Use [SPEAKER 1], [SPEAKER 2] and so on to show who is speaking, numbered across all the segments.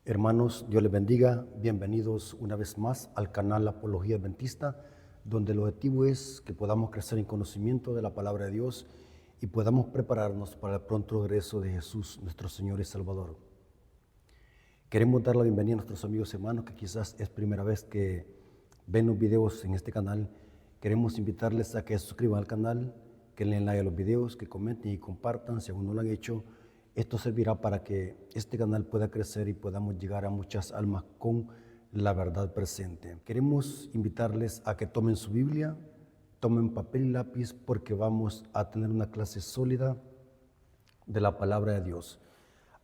[SPEAKER 1] Hermanos, Dios les bendiga. Bienvenidos una vez más al canal Apología Adventista, donde el objetivo es que podamos crecer en conocimiento de la palabra de Dios y podamos prepararnos para el pronto regreso de Jesús, nuestro Señor y Salvador. Queremos dar la bienvenida a nuestros amigos y hermanos que quizás es primera vez que ven los videos en este canal. Queremos invitarles a que se suscriban al canal, que le den like a los videos, que comenten y compartan si aún no lo han hecho. Esto servirá para que este canal pueda crecer y podamos llegar a muchas almas con la verdad presente. Queremos invitarles a que tomen su Biblia, tomen papel y lápiz, porque vamos a tener una clase sólida de la palabra de Dios.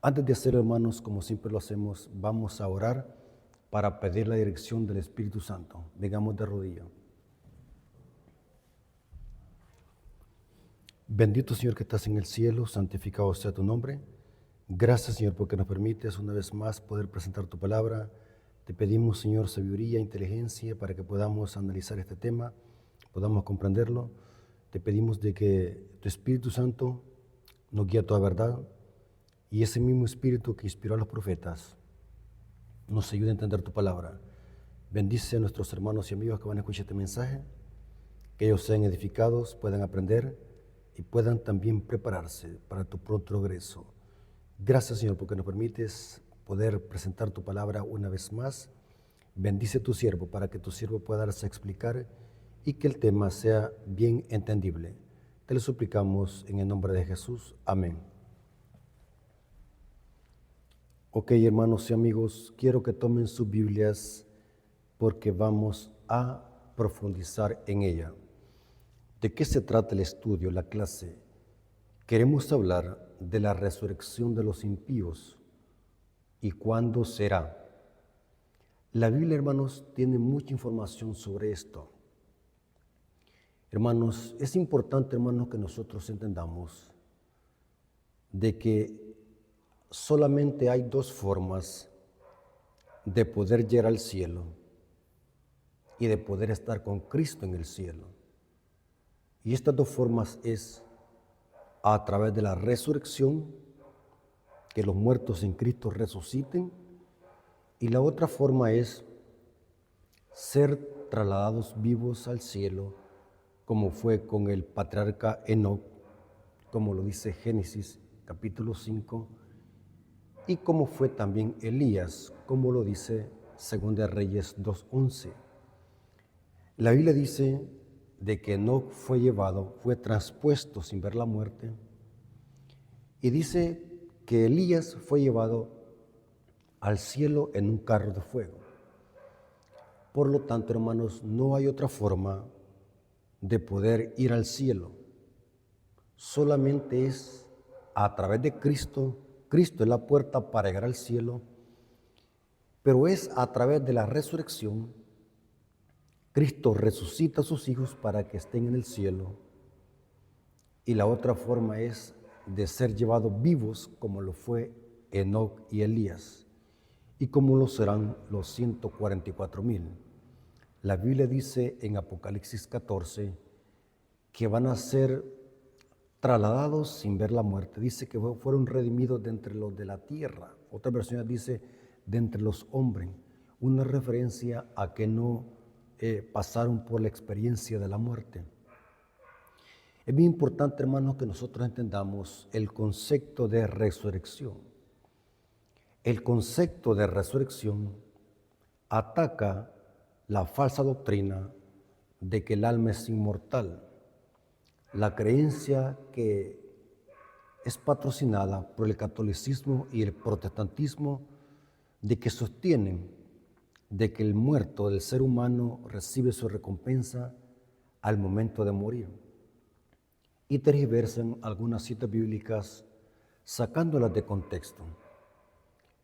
[SPEAKER 1] Antes de hacerlo, hermanos, como siempre lo hacemos, vamos a orar para pedir la dirección del Espíritu Santo. Vengamos de rodillas. Bendito Señor que estás en el cielo, santificado sea tu nombre. Gracias, Señor, porque nos permites una vez más poder presentar tu palabra. Te pedimos, Señor, sabiduría e inteligencia para que podamos analizar este tema, podamos comprenderlo. Te pedimos de que tu Espíritu Santo nos guíe a toda verdad y ese mismo Espíritu que inspiró a los profetas nos ayude a entender tu palabra. Bendice a nuestros hermanos y amigos que van a escuchar este mensaje, que ellos sean edificados, puedan aprender y puedan también prepararse para tu pronto regreso. Gracias, Señor, porque nos permites poder presentar tu palabra una vez más. Bendice a tu siervo para que tu siervo pueda darse a explicar y que el tema sea bien entendible. Te lo suplicamos en el nombre de Jesús. Amén. Ok, hermanos y amigos, quiero que tomen sus Biblias porque vamos a profundizar en ella. ¿De qué se trata el estudio, la clase? Queremos hablar de la resurrección de los impíos y cuándo será. La Biblia, hermanos, tiene mucha información sobre esto. Hermanos, es importante, hermanos, que nosotros entendamos de que solamente hay dos formas de poder llegar al cielo y de poder estar con Cristo en el cielo. Y estas dos formas es a través de la resurrección, que los muertos en Cristo resuciten, y la otra forma es ser trasladados vivos al cielo, como fue con el patriarca Enoc, como lo dice Génesis capítulo 5, y como fue también Elías, como lo dice 2 Reyes 2:11. La Biblia dice de que Enoc fue traspuesto sin ver la muerte, y dice que Elías fue llevado al cielo en un carro de fuego. Por lo tanto, hermanos, no hay otra forma de poder ir al cielo. Solamente es a través de Cristo. Cristo es la puerta para llegar al cielo, pero es a través de la resurrección. Cristo resucita a sus hijos para que estén en el cielo, y la otra forma es de ser llevados vivos, como lo fue Enoc y Elías, y como lo serán los 144,000. La Biblia dice en Apocalipsis 14 que van a ser trasladados sin ver la muerte. Dice que fueron redimidos de entre los de la tierra. Otra versión dice de entre los hombres. Una referencia a que no pasaron por la experiencia de la muerte. Es bien importante, hermanos, que nosotros entendamos el concepto de resurrección. El concepto de resurrección ataca la falsa doctrina de que el alma es inmortal, la creencia que es patrocinada por el catolicismo y el protestantismo, de que sostienen de que el muerto del ser humano recibe su recompensa al momento de morir, y tergiversan algunas citas bíblicas sacándolas de contexto.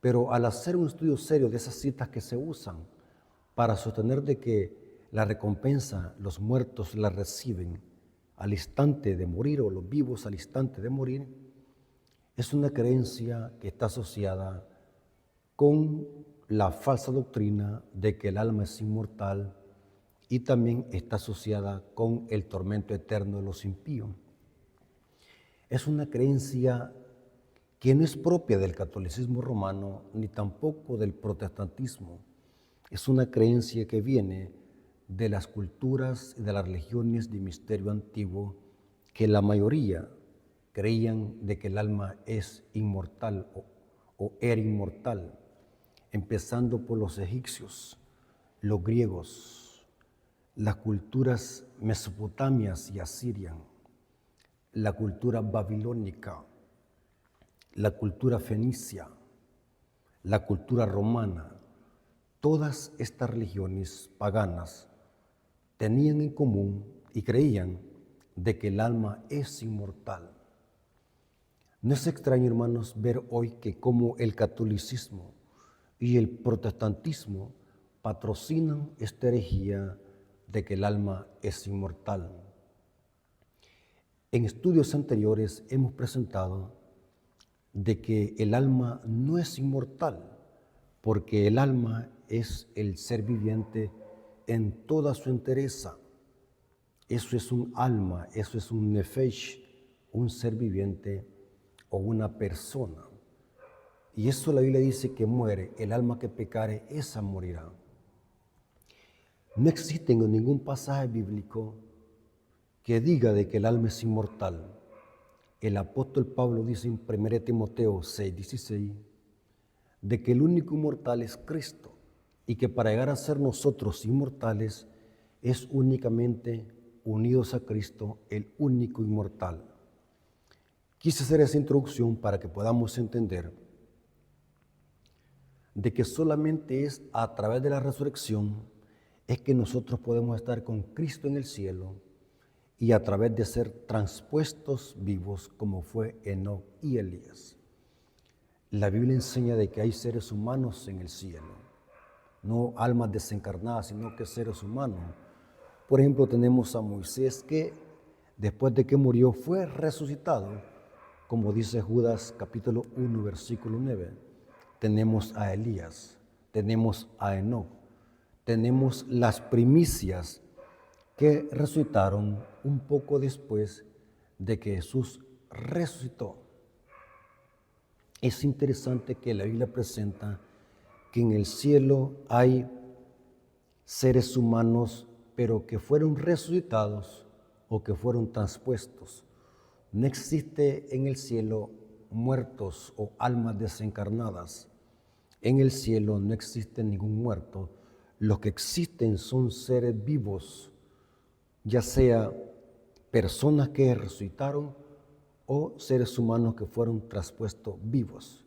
[SPEAKER 1] Pero al hacer un estudio serio de esas citas que se usan para sostener de que la recompensa los muertos la reciben al instante de morir, o los vivos al instante de morir, es una creencia que está asociada con la falsa doctrina de que el alma es inmortal, y también está asociada con el tormento eterno de los impíos. Es una creencia que no es propia del catolicismo romano ni tampoco del protestantismo. Es una creencia que viene de las culturas y de las religiones de misterio antiguo, que la mayoría creían de que el alma es inmortal o era inmortal, empezando por los egipcios, los griegos, las culturas mesopotamias y asirias, la cultura babilónica, la cultura fenicia, la cultura romana. Todas estas religiones paganas tenían en común y creían de que el alma es inmortal. No es extraño, hermanos, ver hoy que como el catolicismo y el protestantismo patrocinan esta herejía de que el alma es inmortal. En estudios anteriores hemos presentado de que el alma no es inmortal, porque el alma es el ser viviente en toda su entereza. Eso es un alma, eso es un nefesh, un ser viviente o una persona. Y eso la Biblia dice que muere, el alma que pecare, esa morirá. No existe en ningún pasaje bíblico que diga de que el alma es inmortal. El apóstol Pablo dice en 1 Timoteo 6:16 de que el único inmortal es Cristo y que para llegar a ser nosotros inmortales es únicamente unidos a Cristo, el único inmortal. Quise hacer esa introducción para que podamos entender de que solamente es a través de la resurrección es que nosotros podemos estar con Cristo en el cielo y a través de ser transpuestos vivos como fue Enoc y Elías. La Biblia enseña de que hay seres humanos en el cielo, no almas desencarnadas, sino que seres humanos. Por ejemplo, tenemos a Moisés que después de que murió fue resucitado, como dice Judas capítulo 1, versículo 9. Tenemos a Elías, tenemos a Enoc, tenemos las primicias que resucitaron un poco después de que Jesús resucitó. Es interesante que la Biblia presenta que en el cielo hay seres humanos, pero que fueron resucitados o que fueron transpuestos. No existe en el cielo muertos o almas desencarnadas. En el cielo no existe ningún muerto. Lo que existen son seres vivos, ya sea personas que resucitaron o seres humanos que fueron traspuestos vivos.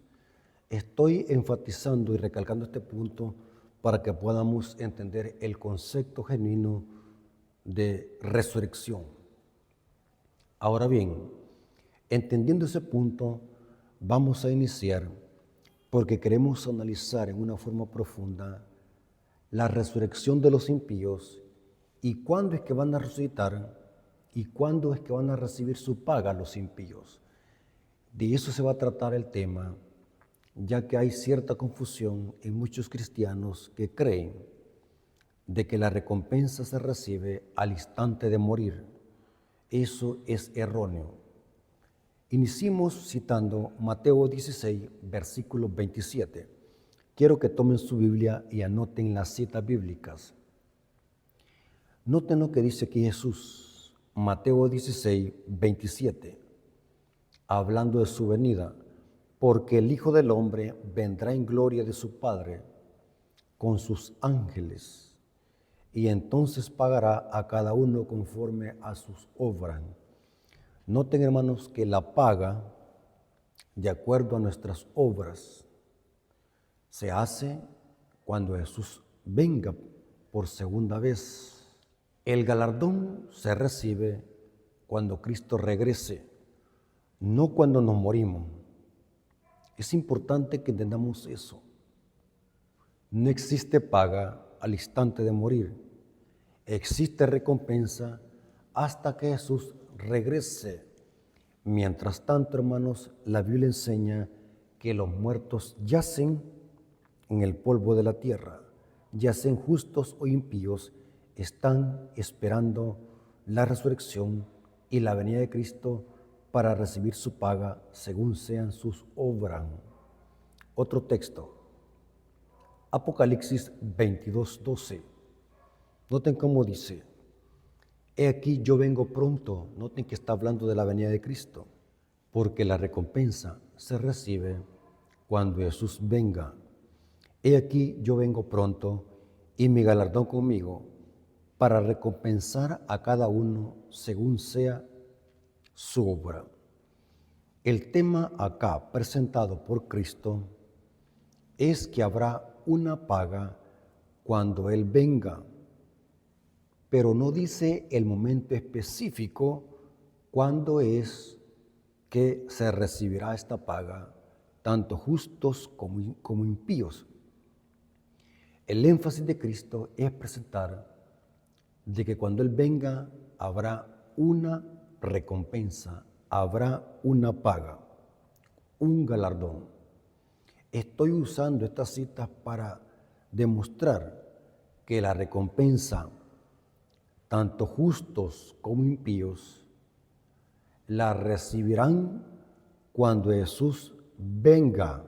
[SPEAKER 1] Estoy enfatizando y recalcando este punto para que podamos entender el concepto genuino de resurrección. Ahora bien, entendiendo ese punto, vamos a iniciar porque queremos analizar en una forma profunda la resurrección de los impíos y cuándo es que van a resucitar y cuándo es que van a recibir su paga los impíos. De eso se va a tratar el tema, ya que hay cierta confusión en muchos cristianos que creen de que la recompensa se recibe al instante de morir. Eso es erróneo. Iniciemos citando Mateo 16, versículo 27. Quiero que tomen su Biblia y anoten las citas bíblicas. Noten lo que dice aquí Jesús, Mateo 16, 27, hablando de su venida. Porque el Hijo del Hombre vendrá en gloria de su Padre con sus ángeles, y entonces pagará a cada uno conforme a sus obras. Noten, hermanos, que la paga, de acuerdo a nuestras obras, se hace cuando Jesús venga por segunda vez. El galardón se recibe cuando Cristo regrese, no cuando nos morimos. Es importante que entendamos eso. No existe paga al instante de morir. Existe recompensa hasta que Jesús regrese. Mientras tanto, hermanos, la Biblia enseña que los muertos yacen en el polvo de la tierra, yacen justos o impíos, están esperando la resurrección y la venida de Cristo para recibir su paga según sean sus obras. Otro texto, Apocalipsis 22:12. Noten cómo dice, he aquí yo vengo pronto. Noten que está hablando de la venida de Cristo, porque la recompensa se recibe cuando Jesús venga. He aquí yo vengo pronto y mi galardón conmigo para recompensar a cada uno según sea su obra. El tema acá presentado por Cristo es que habrá una paga cuando Él venga, pero no dice el momento específico cuándo es que se recibirá esta paga, tanto justos como impíos. El énfasis de Cristo es presentar de que cuando Él venga habrá una recompensa, habrá una paga, un galardón. Estoy usando estas citas para demostrar que la recompensa, tanto justos como impíos, la recibirán cuando Jesús venga.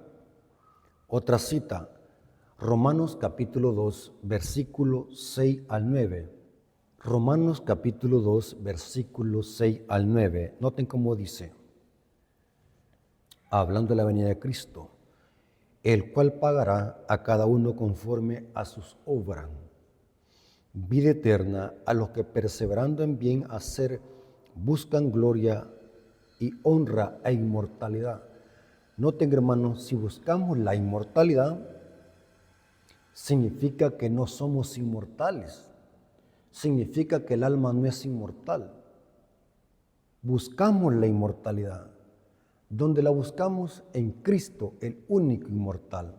[SPEAKER 1] Otra cita, Romanos capítulo 2, versículo 6 al 9. Romanos capítulo 2, versículo 6 al 9. Noten cómo dice, hablando de la venida de Cristo, el cual pagará a cada uno conforme a sus obras. Vida eterna a los que perseverando en bien hacer buscan gloria y honra e inmortalidad. Noten, hermanos, si buscamos la inmortalidad, significa que no somos inmortales. Significa que el alma no es inmortal. Buscamos la inmortalidad. ¿Dónde la buscamos? En Cristo, el único inmortal.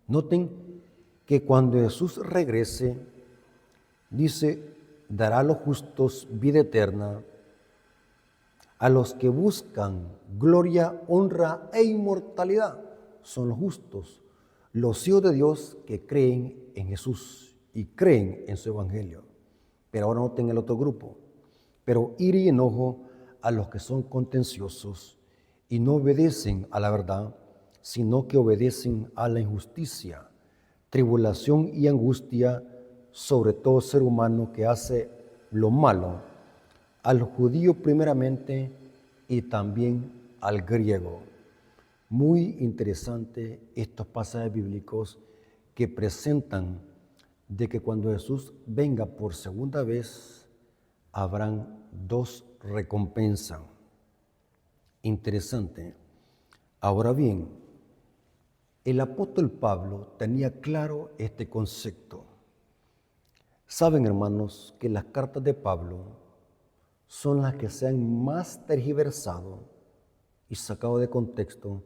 [SPEAKER 1] Noten que cuando Jesús regrese, dice, dará a los justos vida eterna, a los que buscan gloria, honra e inmortalidad. Son los justos, los hijos de Dios que creen en Jesús y creen en su evangelio. Pero ahora noten el otro grupo. Pero ira y enojo a los que son contenciosos y no obedecen a la verdad, sino que obedecen a la injusticia, tribulación y angustia sobre todo ser humano que hace lo malo, al judío primeramente y también al griego. Muy interesante estos pasajes bíblicos que presentan de que cuando Jesús venga por segunda vez, habrán dos recompensas. Interesante. Ahora bien, el apóstol Pablo tenía claro este concepto. Saben, hermanos, que las cartas de Pablo son las que se han más tergiversado y sacado de contexto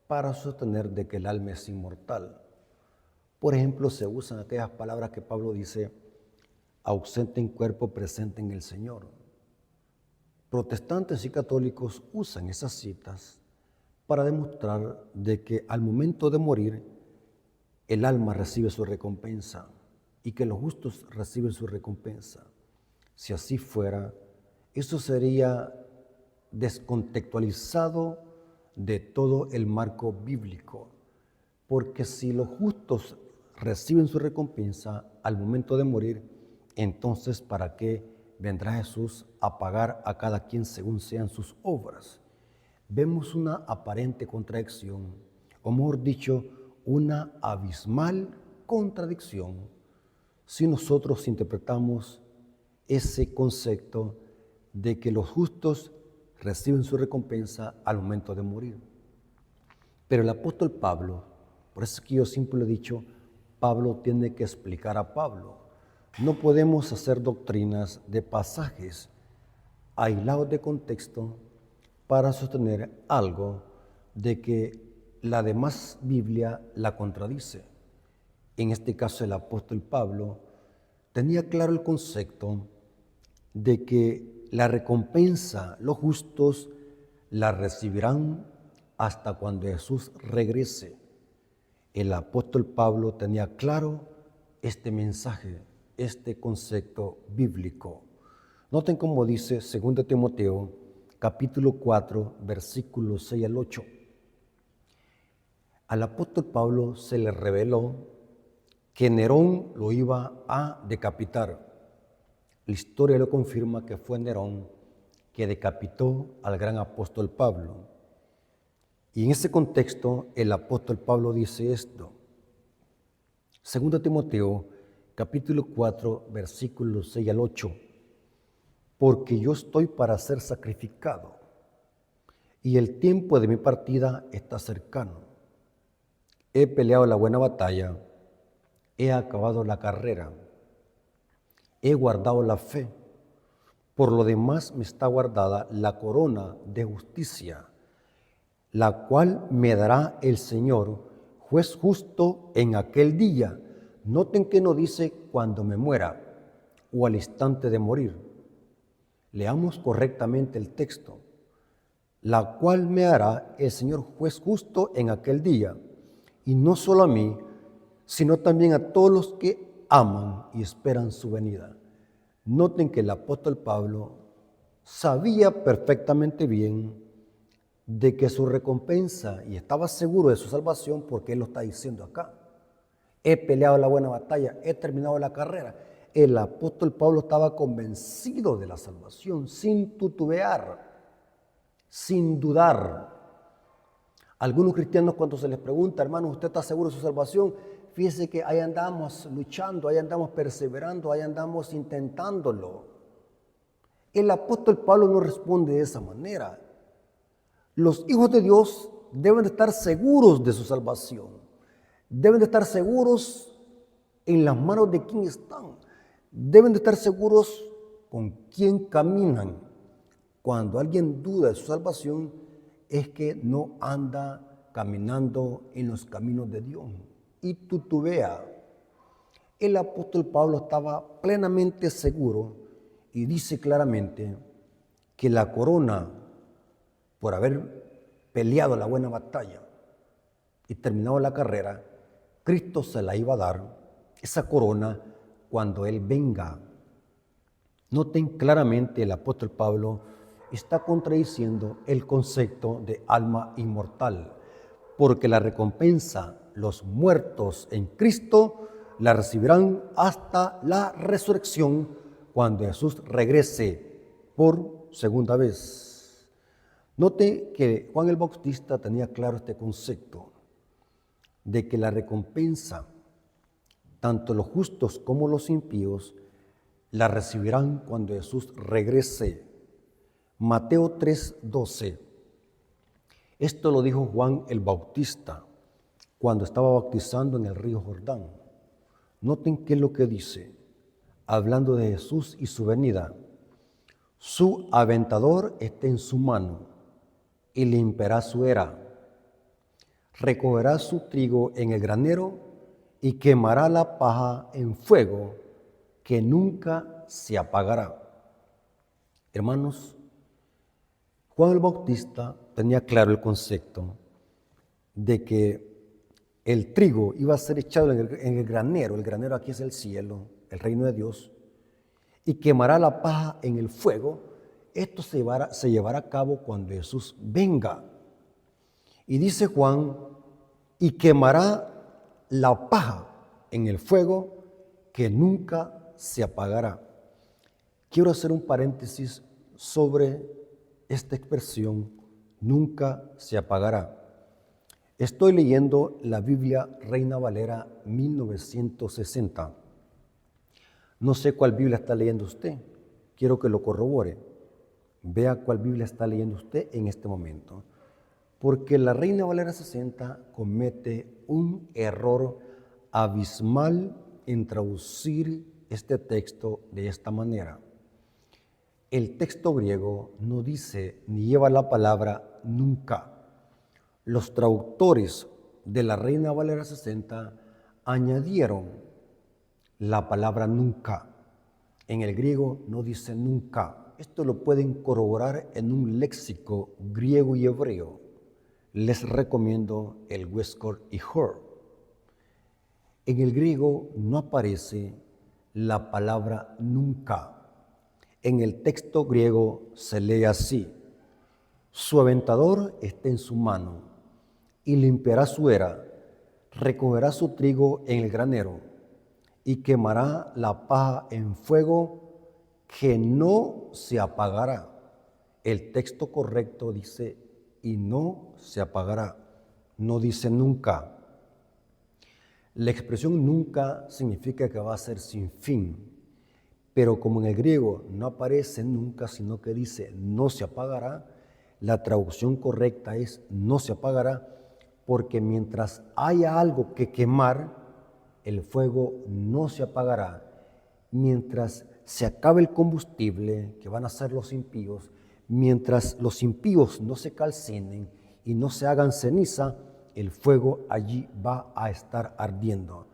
[SPEAKER 1] para sostener de que el alma es inmortal. Por ejemplo, se usan aquellas palabras que Pablo dice, ausente en cuerpo, presente en el Señor. Protestantes y católicos usan esas citas para demostrar de que al momento de morir, el alma recibe su recompensa y que los justos reciben su recompensa. Si así fuera, eso sería descontextualizado de todo el marco bíblico, porque si los justos reciben su recompensa al momento de morir, entonces ¿para qué vendrá Jesús a pagar a cada quien según sean sus obras? Vemos una aparente contradicción, o mejor dicho, una abismal contradicción si nosotros interpretamos ese concepto de que los justos reciben su recompensa al momento de morir. Pero el apóstol Pablo, por eso es que yo siempre he dicho, Pablo tiene que explicar a Pablo. No podemos hacer doctrinas de pasajes aislados de contexto para sostener algo de que la demás Biblia la contradice. En este caso el apóstol Pablo tenía claro el concepto de que la recompensa, los justos la recibirán hasta cuando Jesús regrese. El apóstol Pablo tenía claro este mensaje, este concepto bíblico. Noten cómo dice 2 Timoteo capítulo 4, versículos 6 al 8. Al apóstol Pablo se le reveló que Nerón lo iba a decapitar. La historia lo confirma que fue Nerón que decapitó al gran apóstol Pablo. Y en ese contexto el apóstol Pablo dice esto. 2 Timoteo, capítulo 4, versículos 6 al 8. Porque yo estoy para ser sacrificado, y el tiempo de mi partida está cercano. He peleado la buena batalla, he acabado la carrera, he guardado la fe. Por lo demás me está guardada la corona de justicia, la cual me dará el Señor, juez justo en aquel día. Noten que no dice cuando me muera o al instante de morir. Leamos correctamente el texto. La cual me hará el Señor juez justo en aquel día. Y no solo a mí, sino también a todos los que aman y esperan su venida. Noten que el apóstol Pablo sabía perfectamente bien de que su recompensa, y estaba seguro de su salvación, porque él lo está diciendo acá. He peleado la buena batalla, he terminado la carrera. El apóstol Pablo estaba convencido de la salvación, sin titubear, sin dudar. Algunos cristianos, cuando se les pregunta, hermano, ¿usted está seguro de su salvación? Fíjese que ahí andamos luchando, ahí andamos perseverando, ahí andamos intentándolo. El apóstol Pablo no responde de esa manera. Los hijos de Dios deben de estar seguros de su salvación. Deben de estar seguros en las manos de quién están. Deben de estar seguros con quién caminan. Cuando alguien duda de su salvación, es que no anda caminando en los caminos de Dios y titubea. El apóstol Pablo estaba plenamente seguro y dice claramente que la corona, por haber peleado la buena batalla y terminado la carrera, Cristo se la iba a dar, esa corona, cuando Él venga. Noten claramente, el apóstol Pablo está contradiciendo el concepto de alma inmortal, porque la recompensa, los muertos en Cristo, la recibirán hasta la resurrección, cuando Jesús regrese por segunda vez. Note que Juan el Bautista tenía claro este concepto de que la recompensa, tanto los justos como los impíos, la recibirán cuando Jesús regrese. Mateo 3:12. Esto lo dijo Juan el Bautista cuando estaba bautizando en el río Jordán. Noten qué es lo que dice, hablando de Jesús y su venida. Su aventador está en su mano y limpiará su era. Recogerá su trigo en el granero y quemará la paja en fuego que nunca se apagará. Hermanos, Juan el Bautista tenía claro el concepto de que el trigo iba a ser echado en el granero aquí es el cielo, el reino de Dios, y quemará la paja en el fuego. Esto se llevará a cabo cuando Jesús venga. Y dice Juan, y quemará la paja en el fuego que nunca se apagará. Quiero hacer un paréntesis sobre esta expresión, nunca se apagará. Estoy leyendo la Biblia Reina Valera 1960. No sé cuál Biblia está leyendo usted. Quiero que lo corrobore. Vea cuál Biblia está leyendo usted en este momento. Porque la Reina Valera 60 comete un error abismal en traducir este texto de esta manera. El texto griego no dice ni lleva la palabra nunca. Los traductores de la Reina Valera 60 añadieron la palabra nunca. En el griego no dice nunca. Esto lo pueden corroborar en un léxico griego y hebreo. Les recomiendo el Westcott y Hort. En el griego no aparece la palabra nunca. En el texto griego se lee así: Su aventador está en su mano y limpiará su era, recogerá su trigo en el granero y quemará la paja en fuego que no se apagará. El texto correcto dice, y no se apagará, no dice nunca. La expresión nunca significa que va a ser sin fin, pero como en el griego no aparece nunca, sino que dice no se apagará, la traducción correcta es no se apagará, porque mientras haya algo que quemar, el fuego no se apagará. Mientras se acabe el combustible que van a hacer los impíos, mientras los impíos no se calcinen y no se hagan ceniza, el fuego allí va a estar ardiendo.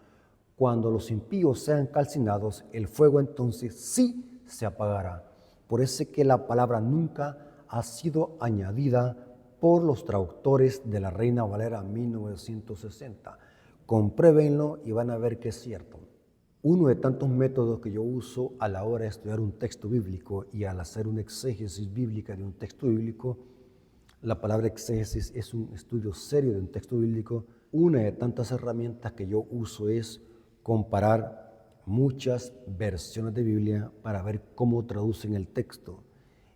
[SPEAKER 1] Cuando los impíos sean calcinados, el fuego entonces sí se apagará. Por eso es que la palabra nunca ha sido añadida por los traductores de la Reina Valera 1960. Compruébenlo y van a ver que es cierto. Uno de tantos métodos que yo uso a la hora de estudiar un texto bíblico y al hacer una exégesis bíblica de un texto bíblico, la palabra exégesis es un estudio serio de un texto bíblico. Una de tantas herramientas que yo uso es comparar muchas versiones de Biblia para ver cómo traducen el texto.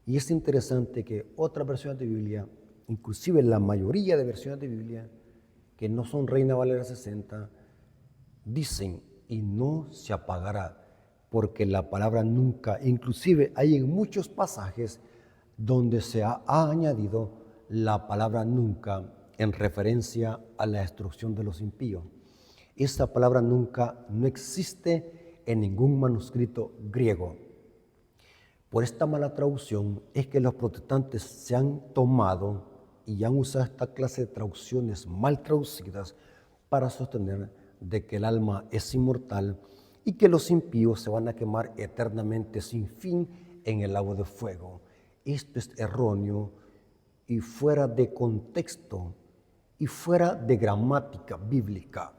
[SPEAKER 1] Y es interesante que otras versiones de Biblia, inclusive la mayoría de versiones de Biblia, que no son Reina Valera 60, dicen y no se apagará, porque la palabra nunca, inclusive hay en muchos pasajes donde se ha añadido la palabra nunca en referencia a la destrucción de los impíos. Esta palabra nunca no existe en ningún manuscrito griego. Por esta mala traducción es que los protestantes se han tomado y han usado esta clase de traducciones mal traducidas para sostener de que el alma es inmortal y que los impíos se van a quemar eternamente sin fin en el lago de fuego. Esto es erróneo y fuera de contexto y fuera de gramática bíblica.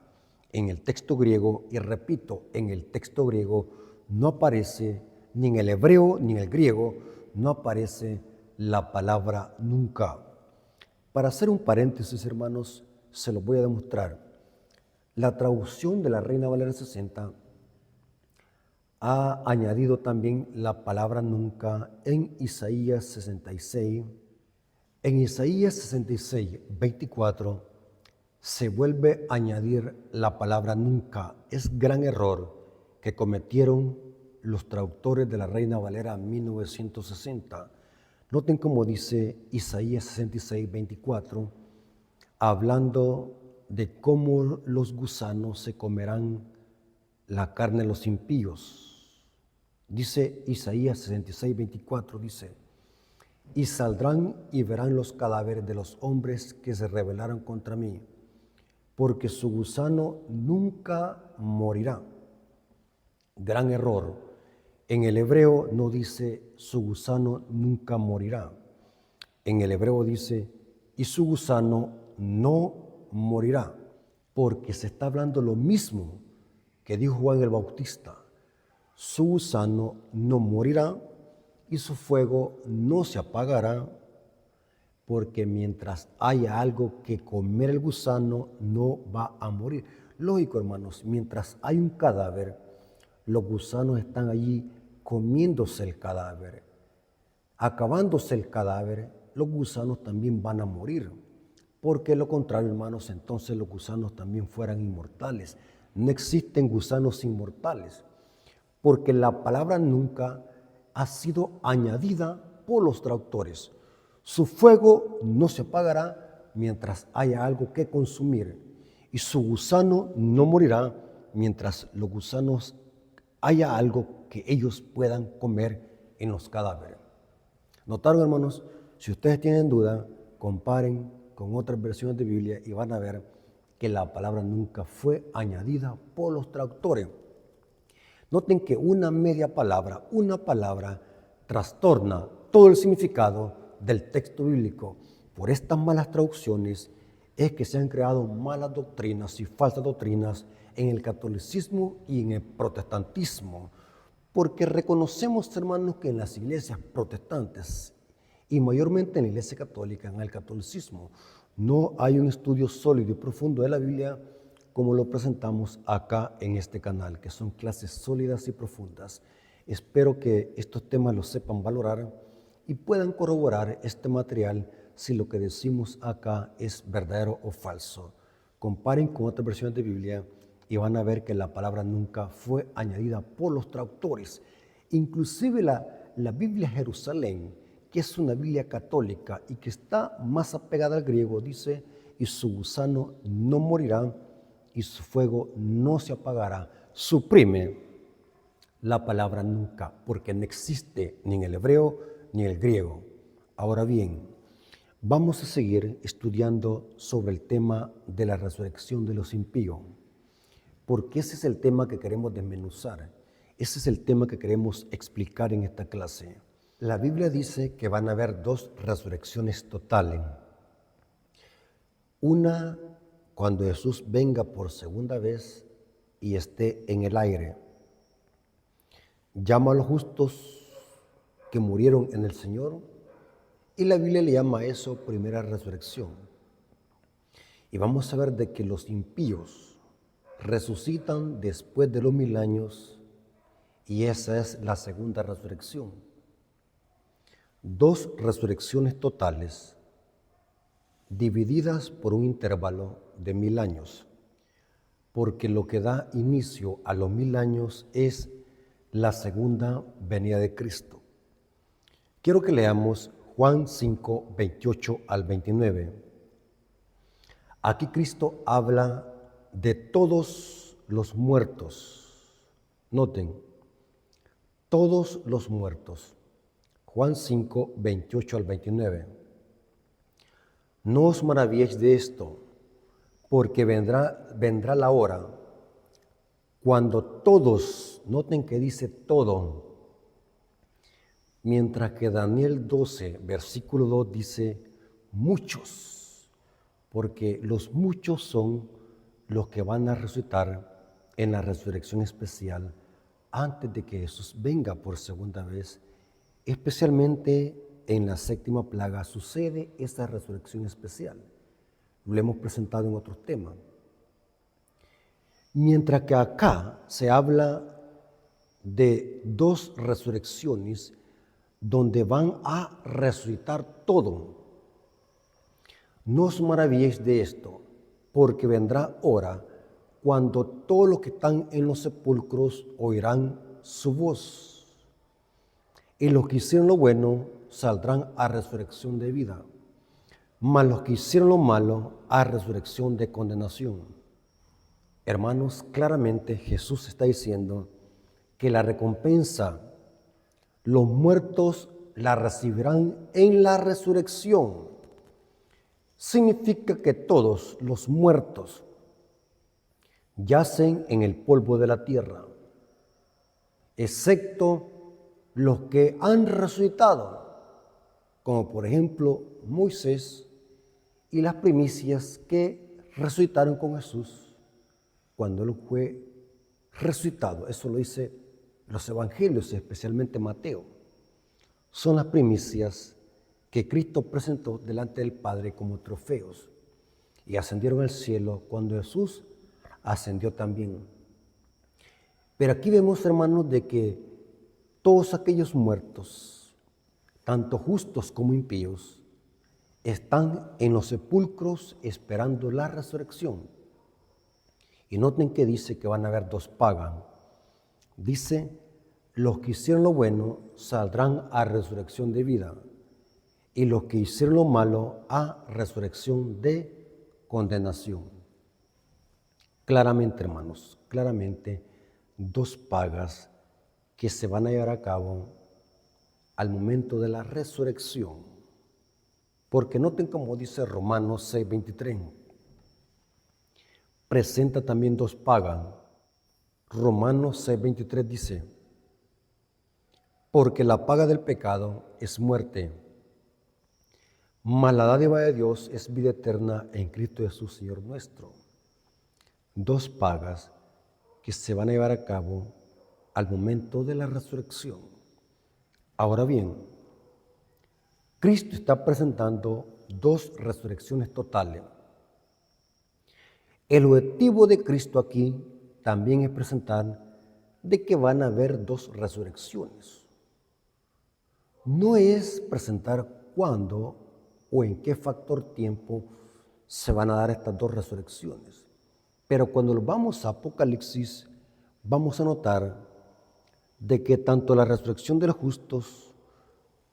[SPEAKER 1] En el texto griego, y repito, en el texto griego no aparece, ni en el hebreo ni en el griego, no aparece la palabra nunca. Para hacer un paréntesis, hermanos, se los voy a demostrar. La traducción de la Reina Valera 60 ha añadido también la palabra nunca en Isaías 66. En Isaías 66, 24, se vuelve a añadir la palabra nunca. Es gran error que cometieron los traductores de la Reina Valera 1960. Noten cómo dice Isaías 66, 24, hablando de cómo los gusanos se comerán la carne de los impíos. Dice Isaías 66, 24, dice, y saldrán y verán los cadáveres de los hombres que se rebelaron contra mí, porque su gusano nunca morirá. Gran error. En el hebreo no dice su gusano nunca morirá. En el hebreo dice, y su gusano no morirá, porque se está hablando lo mismo que dijo Juan el Bautista. Su gusano no morirá y su fuego no se apagará, porque mientras haya algo que comer el gusano, no va a morir. Lógico, hermanos, mientras hay un cadáver, los gusanos están allí comiéndose el cadáver. Acabándose el cadáver, los gusanos también van a morir. Porque lo contrario, hermanos, entonces los gusanos también fueran inmortales. No existen gusanos inmortales, porque la palabra nunca ha sido añadida por los traductores. Su fuego no se apagará mientras haya algo que consumir, y su gusano no morirá mientras los gusanos haya algo que ellos puedan comer en los cadáveres. ¿Notaron, hermanos? Si ustedes tienen duda, comparen con otras versiones de Biblia y van a ver que la palabra nunca fue añadida por los traductores. Noten que una media palabra, una palabra, trastorna todo el significado del texto bíblico. Por estas malas traducciones es que se han creado malas doctrinas y falsas doctrinas en el catolicismo y en el protestantismo. Porque reconocemos, hermanos, que en las iglesias protestantes y mayormente en la Iglesia Católica, en el catolicismo. No hay un estudio sólido y profundo de la Biblia como lo presentamos acá en este canal, que son clases sólidas y profundas. Espero que estos temas los sepan valorar y puedan corroborar este material si lo que decimos acá es verdadero o falso. Comparen con otras versiones de Biblia y van a ver que la palabra nunca fue añadida por los traductores. Inclusive la Biblia Jerusalén, que es una Biblia católica y que está más apegada al griego, dice, y su gusano no morirá y su fuego no se apagará. Suprime la palabra nunca, porque no existe ni en el hebreo ni en el griego. Ahora bien, vamos a seguir estudiando sobre el tema de la resurrección de los impíos, porque ese es el tema que queremos desmenuzar. Ese es el tema que queremos explicar en esta clase. La Biblia dice que van a haber dos resurrecciones totales. Una cuando Jesús venga por segunda vez y esté en el aire. Llama a los justos que murieron en el Señor y la Biblia le llama a eso primera resurrección. Y vamos a ver de que los impíos resucitan después de los 1000 años y esa es la segunda resurrección. Dos resurrecciones totales divididas por un intervalo de 1000 años, porque lo que da inicio a los 1000 años es la segunda venida de Cristo. Quiero que leamos Juan 5, 28 al 29. Aquí Cristo habla de todos los muertos. Noten, todos los muertos. Juan 5, 28 al 29. No os maravilléis de esto, porque vendrá la hora cuando todos, noten que dice todo, mientras que Daniel 12, versículo 2 dice muchos, porque los muchos son los que van a resucitar en la resurrección especial antes de que Jesús venga por segunda vez. Especialmente en la séptima plaga sucede esta resurrección especial. Lo hemos presentado en otros temas. Mientras que acá se habla de dos resurrecciones donde van a resucitar todo. No os maravilléis de esto, porque vendrá hora cuando todos los que están en los sepulcros oirán su voz. Y los que hicieron lo bueno saldrán a resurrección de vida, mas los que hicieron lo malo a resurrección de condenación. Hermanos, claramente Jesús está diciendo que la recompensa, los muertos la recibirán en la resurrección. Significa que todos los muertos yacen en el polvo de la tierra, excepto los que han resucitado, como por ejemplo Moisés y las primicias que resucitaron con Jesús cuando él fue resucitado. Eso lo dice los evangelios, especialmente Mateo. Son las primicias que Cristo presentó delante del Padre como trofeos y ascendieron al cielo cuando Jesús ascendió también. Pero aquí vemos, hermanos, de que todos aquellos muertos, tanto justos como impíos, están en los sepulcros esperando la resurrección. Y noten que dice que van a haber dos pagas. Dice, los que hicieron lo bueno saldrán a resurrección de vida, y los que hicieron lo malo a resurrección de condenación. Claramente, hermanos, claramente dos pagas que se van a llevar a cabo al momento de la resurrección. Porque noten como dice Romanos 6:23. Presenta también dos pagas. Romanos 6:23 dice, porque la paga del pecado es muerte, mas la dádiva de Dios es vida eterna en Cristo Jesús, Señor nuestro. Dos pagas que se van a llevar a cabo al momento de la resurrección. Ahora bien, Cristo está presentando dos resurrecciones totales. El objetivo de Cristo aquí también es presentar de que van a haber dos resurrecciones. No es presentar cuándo o en qué factor tiempo se van a dar estas dos resurrecciones. Pero cuando nos vamos a Apocalipsis, vamos a notar de que tanto la resurrección de los justos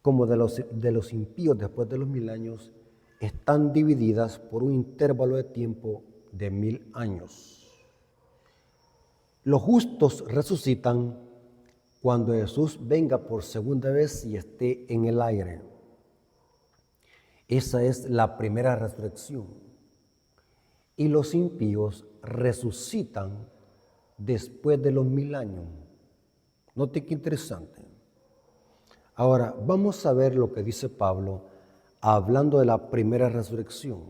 [SPEAKER 1] como de los impíos después de los 1000 años están divididas por un intervalo de tiempo de 1000 años. Los justos resucitan cuando Jesús venga por segunda vez y esté en el aire. Esa es la primera resurrección. Y los impíos resucitan después de los 1000 años. Note qué interesante. Ahora, vamos a ver lo que dice Pablo hablando de la primera resurrección.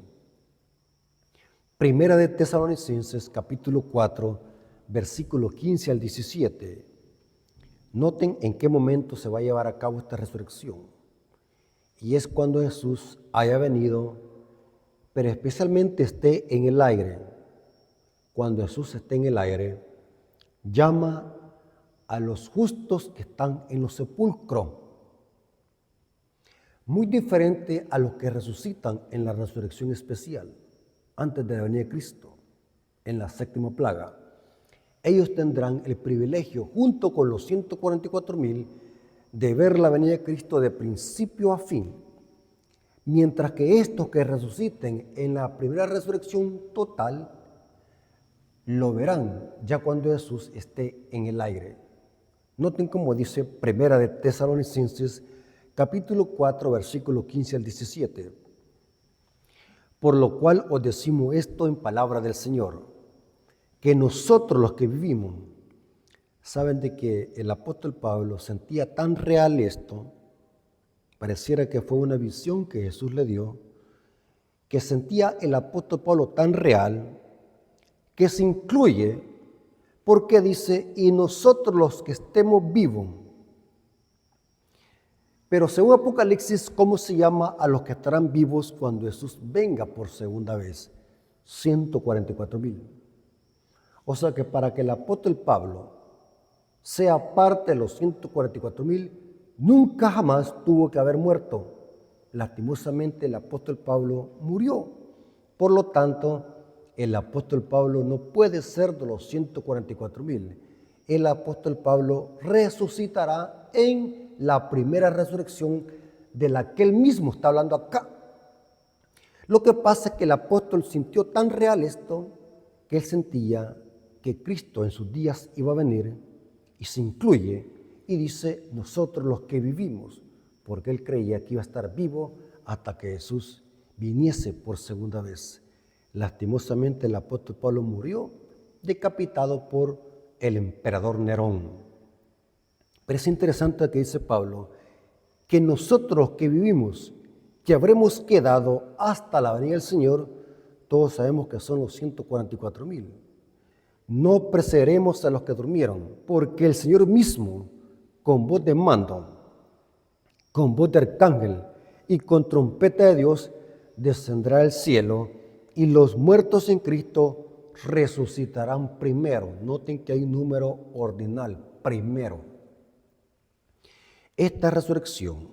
[SPEAKER 1] Primera de Tesalonicenses, capítulo 4, versículo 15 al 17. Noten en qué momento se va a llevar a cabo esta resurrección. Y es cuando Jesús haya venido, pero especialmente esté en el aire. Cuando Jesús esté en el aire, llama a los justos que están en los sepulcros. Muy diferente a los que resucitan en la resurrección especial, antes de la venida de Cristo, en la séptima plaga. Ellos tendrán el privilegio, junto con los 144,000, de ver la venida de Cristo de principio a fin, mientras que estos que resuciten en la primera resurrección total, lo verán ya cuando Jesús esté en el aire. Noten cómo dice Primera de Tesalonicenses, capítulo 4, versículo 15 al 17. Por lo cual os decimos esto en palabra del Señor, que nosotros los que vivimos, saben de que el apóstol Pablo sentía tan real esto, pareciera que fue una visión que Jesús le dio, que sentía el apóstol Pablo tan real, que se incluye, porque dice, y nosotros los que estemos vivos. Pero según Apocalipsis, ¿cómo se llama a los que estarán vivos cuando Jesús venga por segunda vez? 144,000. O sea que para que el apóstol Pablo sea parte de los 144,000, nunca jamás tuvo que haber muerto. Lastimosamente el apóstol Pablo murió. Por lo tanto, el apóstol Pablo no puede ser de los 144,000. El apóstol Pablo resucitará en la primera resurrección de la que él mismo está hablando acá. Lo que pasa es que el apóstol sintió tan real esto que él sentía que Cristo en sus días iba a venir y se incluye y dice nosotros los que vivimos, porque él creía que iba a estar vivo hasta que Jesús viniese por segunda vez. Lastimosamente el apóstol Pablo murió decapitado por el emperador Nerón. Pero es interesante que dice Pablo, que nosotros que vivimos, que habremos quedado hasta la venida del Señor, todos sabemos que son los 144,000. No precederemos a los que durmieron, porque el Señor mismo, con voz de mando, con voz de arcángel y con trompeta de Dios, descenderá del cielo y los muertos en Cristo resucitarán primero. Noten que hay un número ordinal, primero. Esta resurrección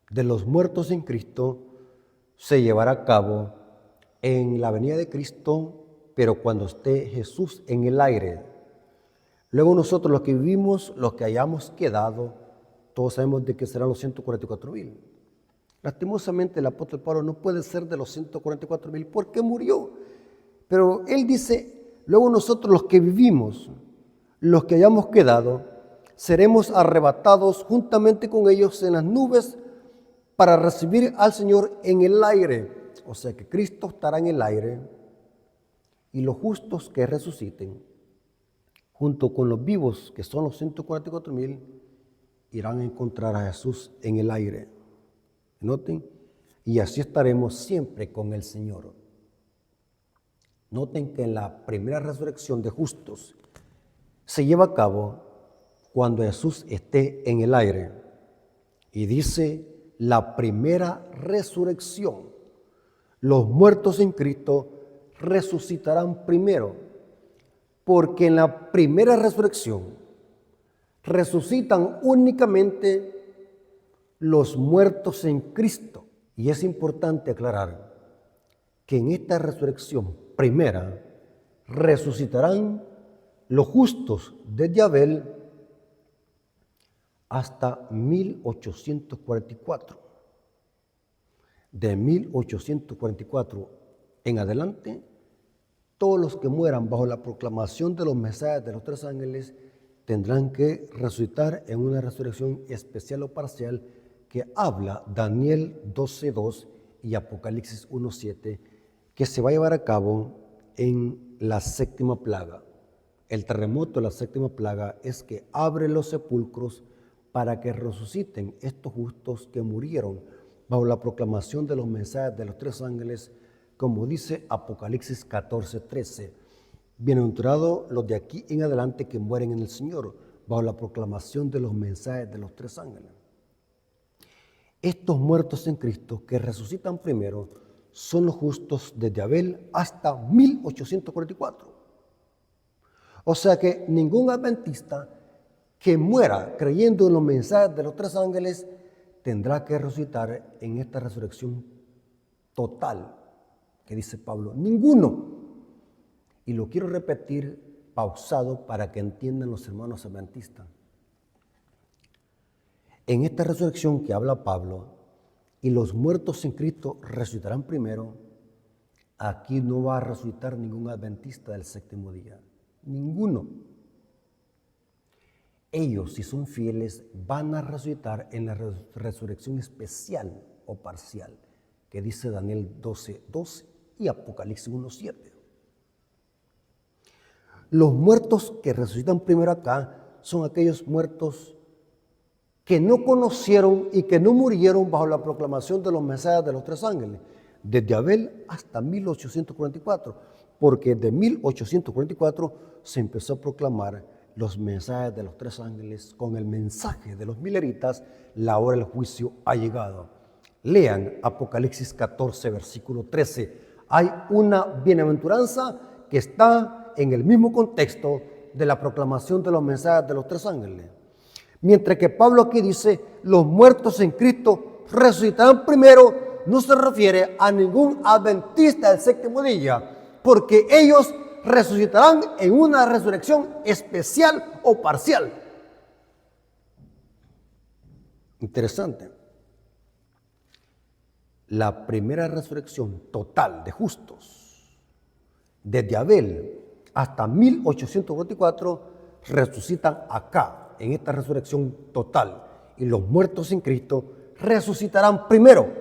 [SPEAKER 1] de los muertos en Cristo se llevará a cabo en la venida de Cristo, pero cuando esté Jesús en el aire. Luego nosotros los que vivimos, los que hayamos quedado, todos sabemos de que serán los 144,000. Lastimosamente el apóstol Pablo no puede ser de los 144,000 porque murió. Pero él dice, luego nosotros los que vivimos, los que hayamos quedado, seremos arrebatados juntamente con ellos en las nubes para recibir al Señor en el aire. O sea que Cristo estará en el aire y los justos que resuciten, junto con los vivos, que son los 144,000, irán a encontrar a Jesús en el aire. Noten, y así estaremos siempre con el Señor. Noten que en la primera resurrección de justos se lleva a cabo cuando Jesús esté en el aire. Y dice la primera resurrección. Los muertos en Cristo resucitarán primero, porque en la primera resurrección resucitan únicamente los muertos en Cristo. Y es importante aclarar que en esta resurrección primera resucitarán los justos desde Abel hasta 1844. De 1844 en adelante, todos los que mueran bajo la proclamación de los mensajes de los tres ángeles tendrán que resucitar en una resurrección especial o parcial que habla Daniel 12:2 y Apocalipsis 1:7, que se va a llevar a cabo en la séptima plaga. El terremoto de la séptima plaga es que abre los sepulcros para que resuciten estos justos que murieron bajo la proclamación de los mensajes de los tres ángeles, como dice Apocalipsis 14:13. Bienaventurados los de aquí en adelante que mueren en el Señor, bajo la proclamación de los mensajes de los tres ángeles. Estos muertos en Cristo que resucitan primero son los justos desde Abel hasta 1844. O sea que ningún adventista que muera creyendo en los mensajes de los tres ángeles tendrá que resucitar en esta resurrección total que dice Pablo. Ninguno. Y lo quiero repetir pausado para que entiendan los hermanos adventistas. En esta resurrección que habla Pablo, y los muertos en Cristo resucitarán primero, aquí no va a resucitar ningún adventista del séptimo día. Ninguno. Ellos, si son fieles, van a resucitar en la resurrección especial o parcial, que dice Daniel 12:12 y Apocalipsis 1:7. Los muertos que resucitan primero acá son aquellos muertos que no conocieron y que no murieron bajo la proclamación de los mensajes de los tres ángeles, desde Abel hasta 1844, porque de 1844 se empezó a proclamar los mensajes de los tres ángeles con el mensaje de los mileritas: la hora del juicio ha llegado. Lean Apocalipsis 14, versículo 13. Hay una bienaventuranza que está en el mismo contexto de la proclamación de los mensajes de los tres ángeles. Mientras que Pablo aquí dice, los muertos en Cristo resucitarán primero, no se refiere a ningún adventista del séptimo día, porque ellos resucitarán en una resurrección especial o parcial. Interesante. La primera resurrección total de justos, desde Abel hasta 1844, resucitan acá, en esta resurrección total, y los muertos en Cristo resucitarán primero.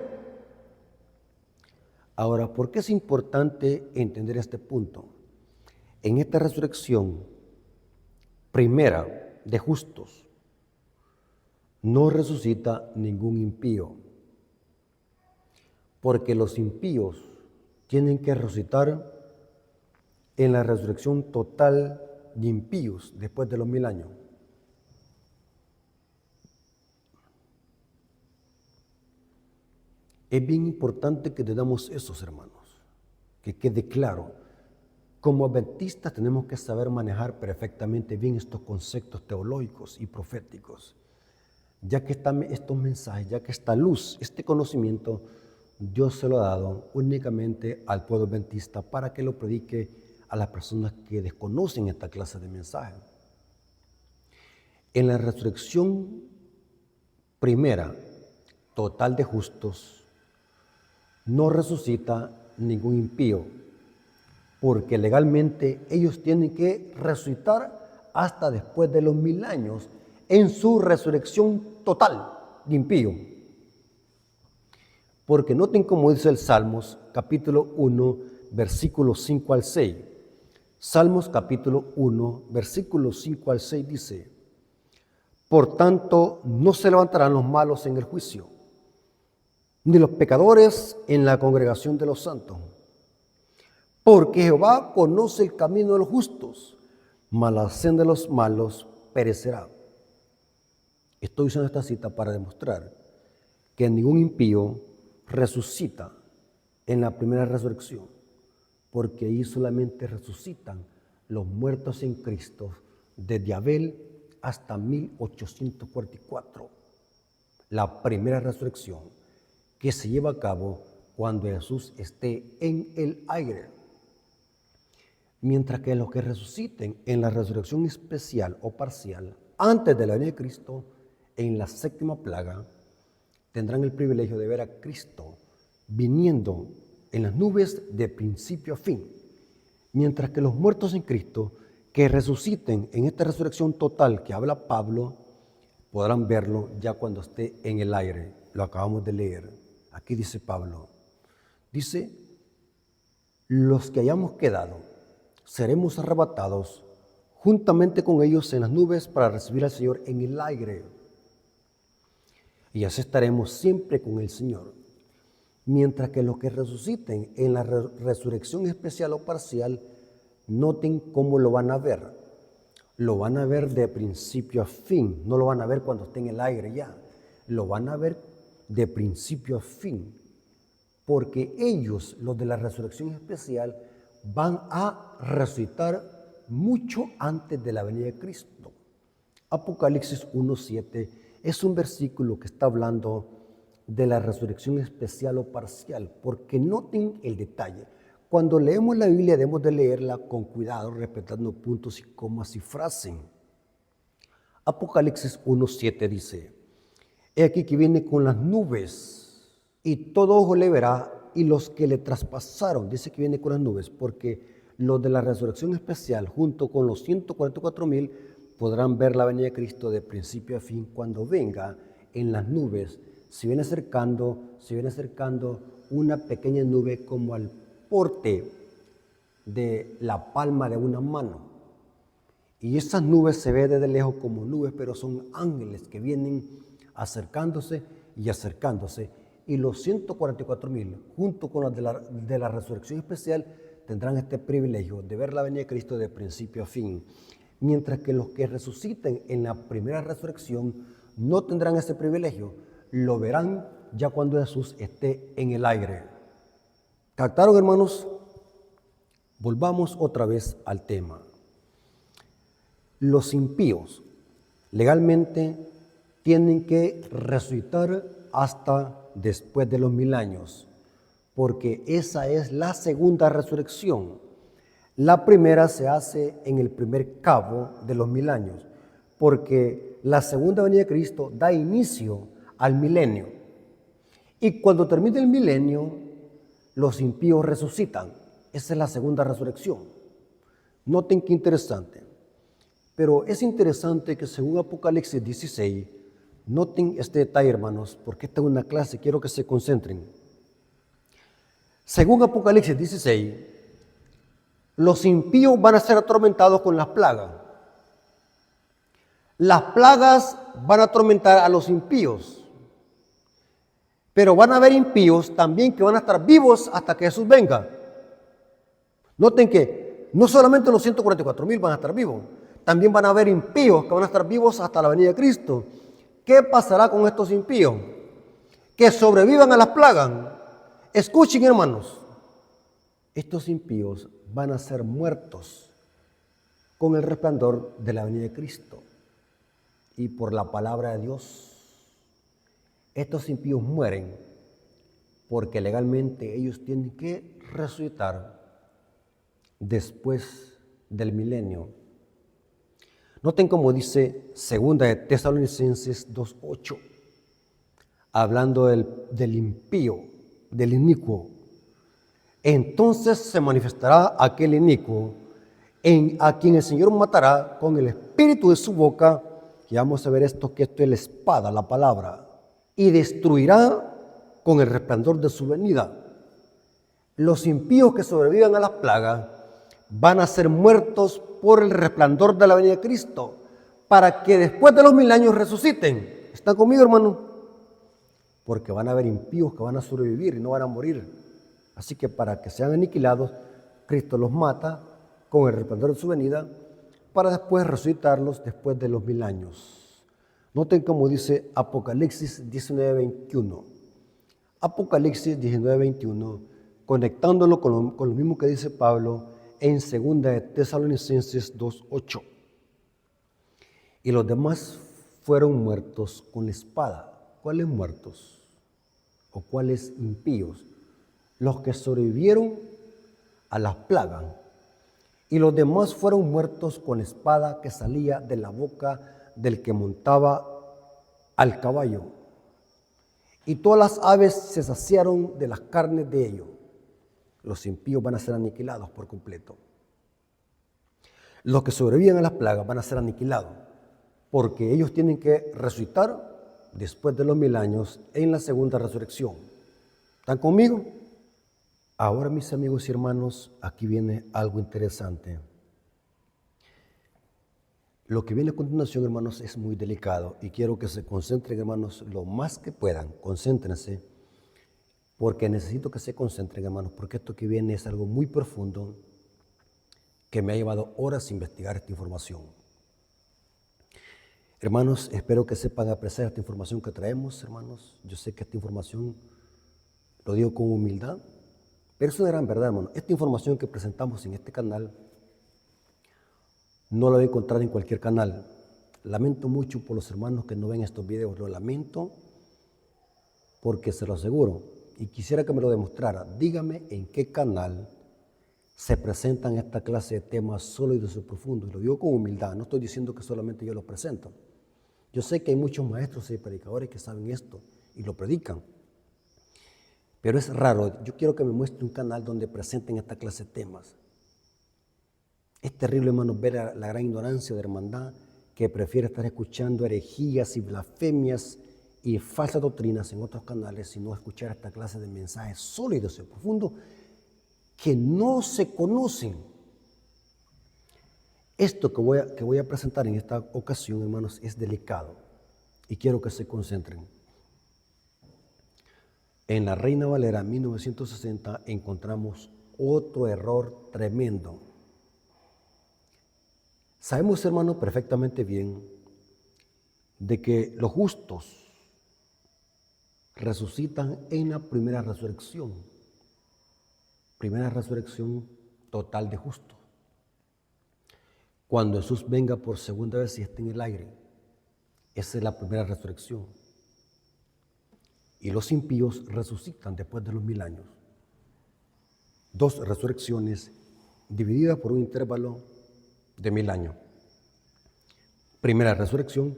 [SPEAKER 1] Ahora, ¿por qué es importante entender este punto? En esta resurrección primera de justos no resucita ningún impío, porque los impíos tienen que resucitar en la resurrección total de impíos después de los 1000 años. Es bien importante que entendamos eso, hermanos, que quede claro. Como adventistas tenemos que saber manejar perfectamente bien estos conceptos teológicos y proféticos, ya que estos mensajes, ya que esta luz, este conocimiento, Dios se lo ha dado únicamente al pueblo adventista para que lo predique a las personas que desconocen esta clase de mensaje. En la resurrección primera, total de justos, no resucita ningún impío, porque legalmente ellos tienen que resucitar hasta después de los 1000 años en su resurrección total de impío. Porque noten cómo dice el Salmos capítulo 1, versículos 5 al 6. Salmos capítulo 1, versículos 5 al 6 dice: por tanto, no se levantarán los malos en el juicio, ni los pecadores en la congregación de los santos. Porque Jehová conoce el camino de los justos, mas la senda de los malos perecerá. Estoy usando esta cita para demostrar que ningún impío resucita en la primera resurrección, porque ahí solamente resucitan los muertos en Cristo desde Abel hasta 1844, la primera resurrección que se lleva a cabo cuando Jesús esté en el aire. Mientras que los que resuciten en la resurrección especial o parcial antes de la venida de Cristo, en la séptima plaga, tendrán el privilegio de ver a Cristo viniendo en las nubes de principio a fin. Mientras que los muertos en Cristo que resuciten en esta resurrección total que habla Pablo, podrán verlo ya cuando esté en el aire. Lo acabamos de leer. Aquí dice Pablo, dice, los que hayamos quedado, seremos arrebatados juntamente con ellos en las nubes para recibir al Señor en el aire. Y así estaremos siempre con el Señor. Mientras que los que resuciten en la resurrección especial o parcial, noten cómo lo van a ver. Lo van a ver de principio a fin. No lo van a ver cuando esté en el aire ya. Lo van a ver de principio a fin. Porque ellos, los de la resurrección especial, van a resucitar mucho antes de la venida de Cristo. Apocalipsis 1:7 es un versículo que está hablando de la resurrección especial o parcial, porque noten el detalle. Cuando leemos la Biblia debemos de leerla con cuidado, respetando puntos y comas y frases. Apocalipsis 1:7 dice, he aquí que viene con las nubes, y todo ojo le verá, y los que le traspasaron, dice que viene con las nubes, porque los de la resurrección especial, junto con los 144,000, podrán ver la venida de Cristo de principio a fin cuando venga en las nubes. Se viene acercando una pequeña nube como al porte de la palma de una mano. Y esas nubes se ven desde lejos como nubes, pero son ángeles que vienen acercándose y acercándose. Y los 144,000, junto con los de la resurrección especial, tendrán este privilegio de ver la venida de Cristo de principio a fin. Mientras que los que resuciten en la primera resurrección no tendrán ese privilegio, lo verán ya cuando Jesús esté en el aire. ¿Captaron, hermanos? Volvamos otra vez al tema. Los impíos legalmente tienen que resucitar hasta después de los 1000 años, porque esa es la segunda resurrección. La primera se hace en el primer cabo de los 1000 años, porque la segunda venida de Cristo da inicio al milenio. Y cuando termine el milenio, los impíos resucitan. Esa es la segunda resurrección. Noten qué interesante. Pero es interesante que según Apocalipsis 16, noten este detalle, hermanos, porque esta es una clase, quiero que se concentren. Según Apocalipsis 16, los impíos van a ser atormentados con las plagas. Las plagas van a atormentar a los impíos. Pero van a haber impíos también que van a estar vivos hasta que Jesús venga. Noten que no solamente los 144,000 van a estar vivos, también van a haber impíos que van a estar vivos hasta la venida de Cristo. ¿Qué pasará con estos impíos? Que sobrevivan a las plagas. Escuchen, hermanos, estos impíos van a ser muertos con el resplandor de la venida de Cristo y por la palabra de Dios. Estos impíos mueren porque legalmente ellos tienen que resucitar después del milenio. Noten cómo dice 2 de Tesalonicenses 2:8, hablando del impío, del inicuo. Entonces se manifestará aquel inicuo a quien el Señor matará con el espíritu de su boca, y vamos a ver esto, que esto es la espada, la palabra, y destruirá con el resplandor de su venida. Los impíos que sobrevivan a las plagas van a ser muertos por el resplandor de la venida de Cristo, para que después de los 1000 años resuciten. ¿Están conmigo, hermano? Porque van a haber impíos que van a sobrevivir y no van a morir. Así que para que sean aniquilados, Cristo los mata con el resplandor de su venida, para después resucitarlos después de los 1000 años. Noten cómo dice Apocalipsis 19:21. Apocalipsis 19:21, conectándolo con lo mismo que dice Pablo en 2 de Tesalonicenses 2:8. Y los demás fueron muertos con la espada. ¿Cuáles muertos? ¿O cuáles impíos? Los que sobrevivieron a las plagas. Y los demás fueron muertos con la espada que salía de la boca del que montaba al caballo. Y todas las aves se saciaron de las carnes de ellos. Los impíos van a ser aniquilados por completo. Los que sobreviven a las plagas van a ser aniquilados, porque ellos tienen que resucitar después de los 1000 años en la segunda resurrección. ¿Están conmigo? Ahora, mis amigos y hermanos, aquí viene algo interesante. Lo que viene a continuación, hermanos, es muy delicado y quiero que se concentren, hermanos, lo más que puedan. Concéntrense, porque necesito que se concentren, hermanos, porque esto que viene es algo muy profundo que me ha llevado horas a investigar esta información. Hermanos, espero que sepan apreciar esta información que traemos, hermanos. Yo sé que esta información, lo digo con humildad, pero es una gran verdad, hermano. Esta información que presentamos en este canal no la voy a encontrar en cualquier canal. Lamento mucho por los hermanos que no ven estos videos. Lo lamento porque se lo aseguro. Y quisiera que me lo demostrara. Dígame en qué canal se presentan esta clase de temas sólidos y profundos. Y lo digo con humildad. No estoy diciendo que solamente yo los presento. Yo sé que hay muchos maestros y predicadores que saben esto y lo predican. Pero es raro. Yo quiero que me muestre un canal donde presenten esta clase de temas. Es terrible, hermanos, ver la gran ignorancia de hermandad que prefiere estar escuchando herejías y blasfemias y falsas doctrinas en otros canales, sino escuchar esta clase de mensajes sólidos y profundos que no se conocen. Esto que voy a presentar en esta ocasión, hermanos, es delicado y quiero que se concentren. En la Reina Valera 1960 encontramos otro error tremendo. Sabemos, hermanos, perfectamente bien de que los justos resucitan en la primera resurrección total de justos. Cuando Jesús venga por segunda vez y esté en el aire, esa es la primera resurrección. Y los impíos resucitan después de los 1000 años. 2 resurrecciones divididas por un intervalo de 1000 años. Primera resurrección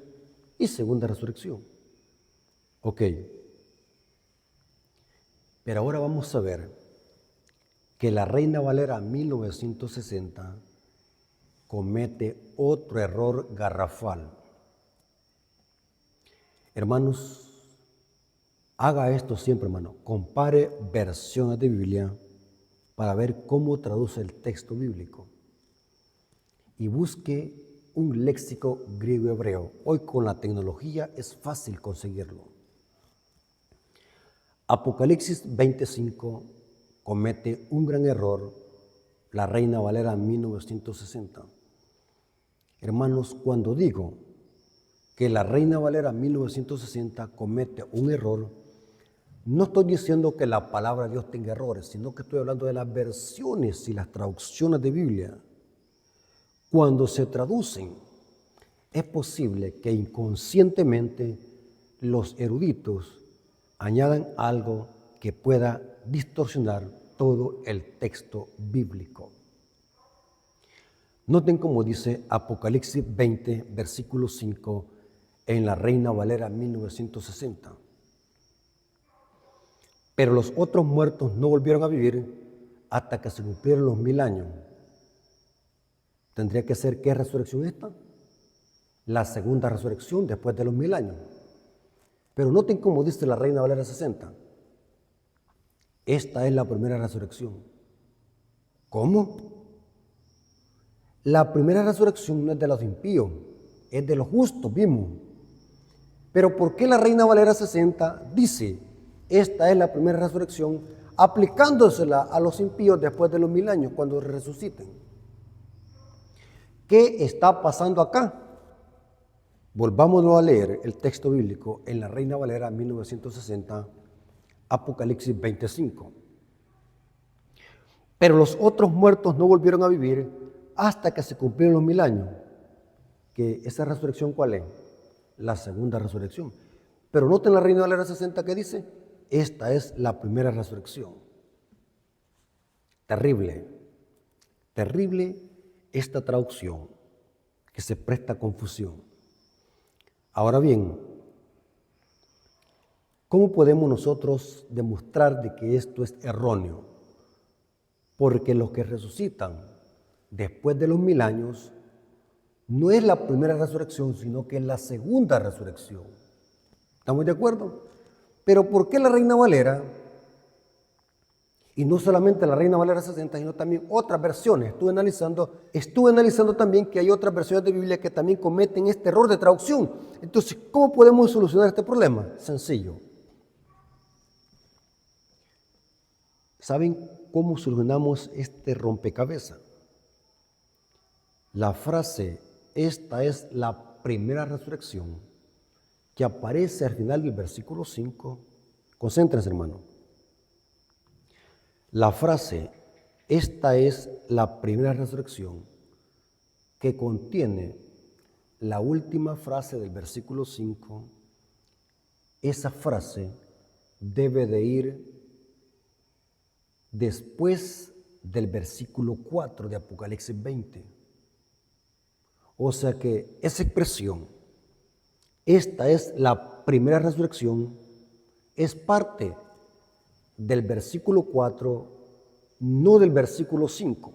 [SPEAKER 1] y segunda resurrección. Ok. Pero ahora vamos a ver que la Reina Valera 1960 comete otro error garrafal. Hermanos, haga esto siempre, hermano. Compare versiones de Biblia para ver cómo traduce el texto bíblico. Y busque un léxico griego-hebreo. Hoy con la tecnología es fácil conseguirlo. Apocalipsis 25 comete un gran error, la Reina Valera 1960. Hermanos, cuando digo que la Reina Valera 1960 comete un error, no estoy diciendo que la palabra de Dios tenga errores, sino que estoy hablando de las versiones y las traducciones de Biblia. Cuando se traducen, es posible que inconscientemente los eruditos añadan algo que pueda distorsionar todo el texto bíblico. Noten cómo dice Apocalipsis 20, versículo 5, en la Reina Valera 1960. Pero los otros muertos no volvieron a vivir hasta que se cumplieron los 1000 años. Tendría que ser, ¿qué resurrección esta? La segunda resurrección después de los 1000 años. Pero noten cómo dice la Reina Valera 60. Esta es la primera resurrección. ¿Cómo? La primera resurrección no es de los impíos, es de los justos, vimos. Pero ¿por qué la Reina Valera 60 dice, esta es la primera resurrección, aplicándosela a los impíos después de los 1000 años, cuando resuciten? ¿Qué está pasando acá? Volvámonos a leer el texto bíblico en la Reina Valera 1960, Apocalipsis 25. Pero los otros muertos no volvieron a vivir hasta que se cumplieron los 1000 años. Que esa resurrección, ¿cuál es? La segunda resurrección. Pero noten la Reina Valera 60 que dice, esta es la primera resurrección. Terrible, terrible esta traducción que se presta a confusión. Ahora bien, ¿cómo podemos nosotros demostrar de que esto es erróneo? Porque los que resucitan después de los 1000 años no es la primera resurrección, sino que es la segunda resurrección. ¿Estamos de acuerdo? Pero ¿por qué la Reina Valera? Y no solamente la Reina Valera 60, sino también otras versiones. Estuve analizando también que hay otras versiones de Biblia que también cometen este error de traducción. Entonces, ¿cómo podemos solucionar este problema? Sencillo. ¿Saben cómo solucionamos este rompecabezas? La frase, esta es la primera resurrección, que aparece al final del versículo 5. Concéntrense, hermano. La frase, esta es la primera resurrección, que contiene la última frase del versículo 5, esa frase debe de ir después del versículo 4 de Apocalipsis 20. O sea que esa expresión, esta es la primera resurrección, es parte del versículo 4, no del versículo 5.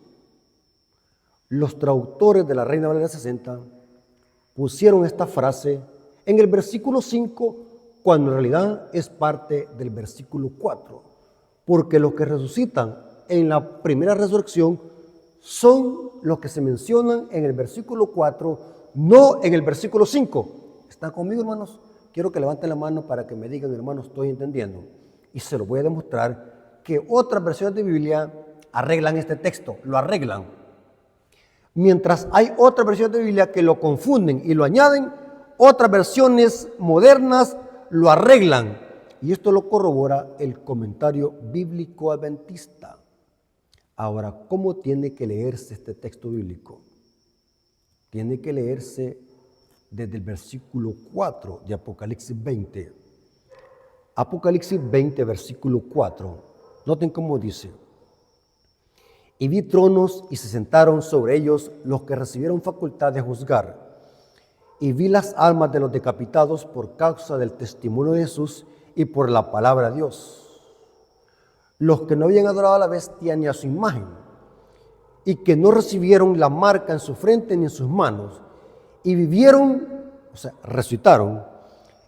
[SPEAKER 1] Los traductores de la Reina Valera 60 pusieron esta frase en el versículo 5, cuando en realidad es parte del versículo 4, porque los que resucitan en la primera resurrección son los que se mencionan en el versículo 4, no en el versículo 5. ¿Están conmigo, hermanos? Quiero que levanten la mano para que me digan, hermanos, estoy entendiendo. Y se lo voy a demostrar que otras versiones de Biblia arreglan este texto, lo arreglan. Mientras hay otras versiones de Biblia que lo confunden y lo añaden, otras versiones modernas lo arreglan. Y esto lo corrobora el comentario bíblico adventista. Ahora, ¿cómo tiene que leerse este texto bíblico? Tiene que leerse desde el versículo 4 de Apocalipsis 20. Apocalipsis 20, versículo 4. Noten cómo dice. Y vi tronos y se sentaron sobre ellos los que recibieron facultad de juzgar. Y vi las almas de los decapitados por causa del testimonio de Jesús y por la palabra de Dios. Los que no habían adorado a la bestia ni a su imagen, y que no recibieron la marca en su frente ni en sus manos, y vivieron, o sea, resucitaron,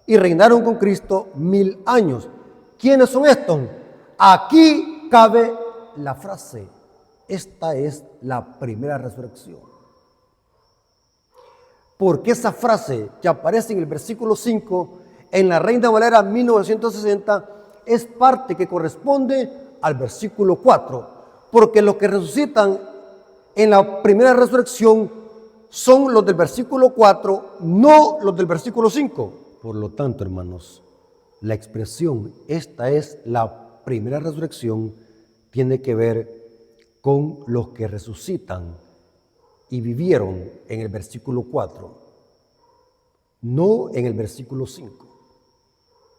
[SPEAKER 1] y reinaron con Cristo 1000 años. ¿Quiénes son estos? Aquí cabe la frase, esta es la primera resurrección. Porque esa frase que aparece en el versículo 5, en la Reina Valera 1960, es parte que corresponde al versículo 4. Porque los que resucitan en la primera resurrección son los del versículo 4, no los del versículo 5. Por lo tanto, hermanos, la expresión, esta es la primera resurrección, tiene que ver con los que resucitan y vivieron en el versículo 4, no en el versículo 5.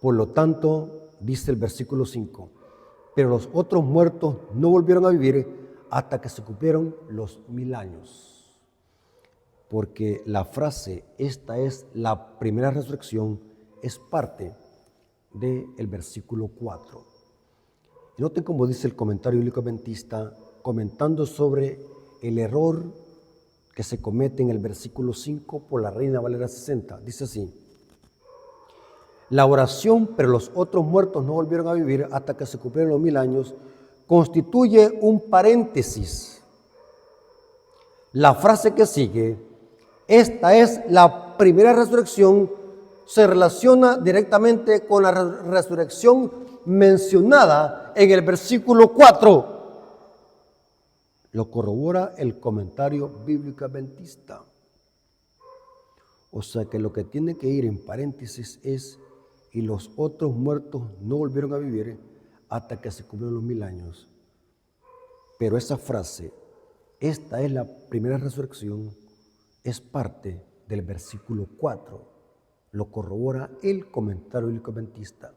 [SPEAKER 1] Por lo tanto, dice el versículo 5, pero los otros muertos no volvieron a vivir hasta que se cumplieron los 1000 años. Porque la frase, esta es la primera resurrección, es parte del versículo 4. Y noten cómo dice el comentario bíblico adventista, comentando sobre el error que se comete en el versículo 5 por la Reina Valera 60. Dice así: la oración, pero los otros muertos no volvieron a vivir hasta que se cumplieron los 1000 años, constituye un paréntesis. La frase que sigue, esta es la primera resurrección, se relaciona directamente con la resurrección mencionada en el versículo 4. Lo corrobora el comentario bíblico adventista. O sea que lo que tiene que ir en paréntesis es, y los otros muertos no volvieron a vivir hasta que se cumplieron los 1000 años. Pero esa frase, esta es la primera resurrección, es parte del versículo 4. Lo corrobora el comentario bíblico adventista,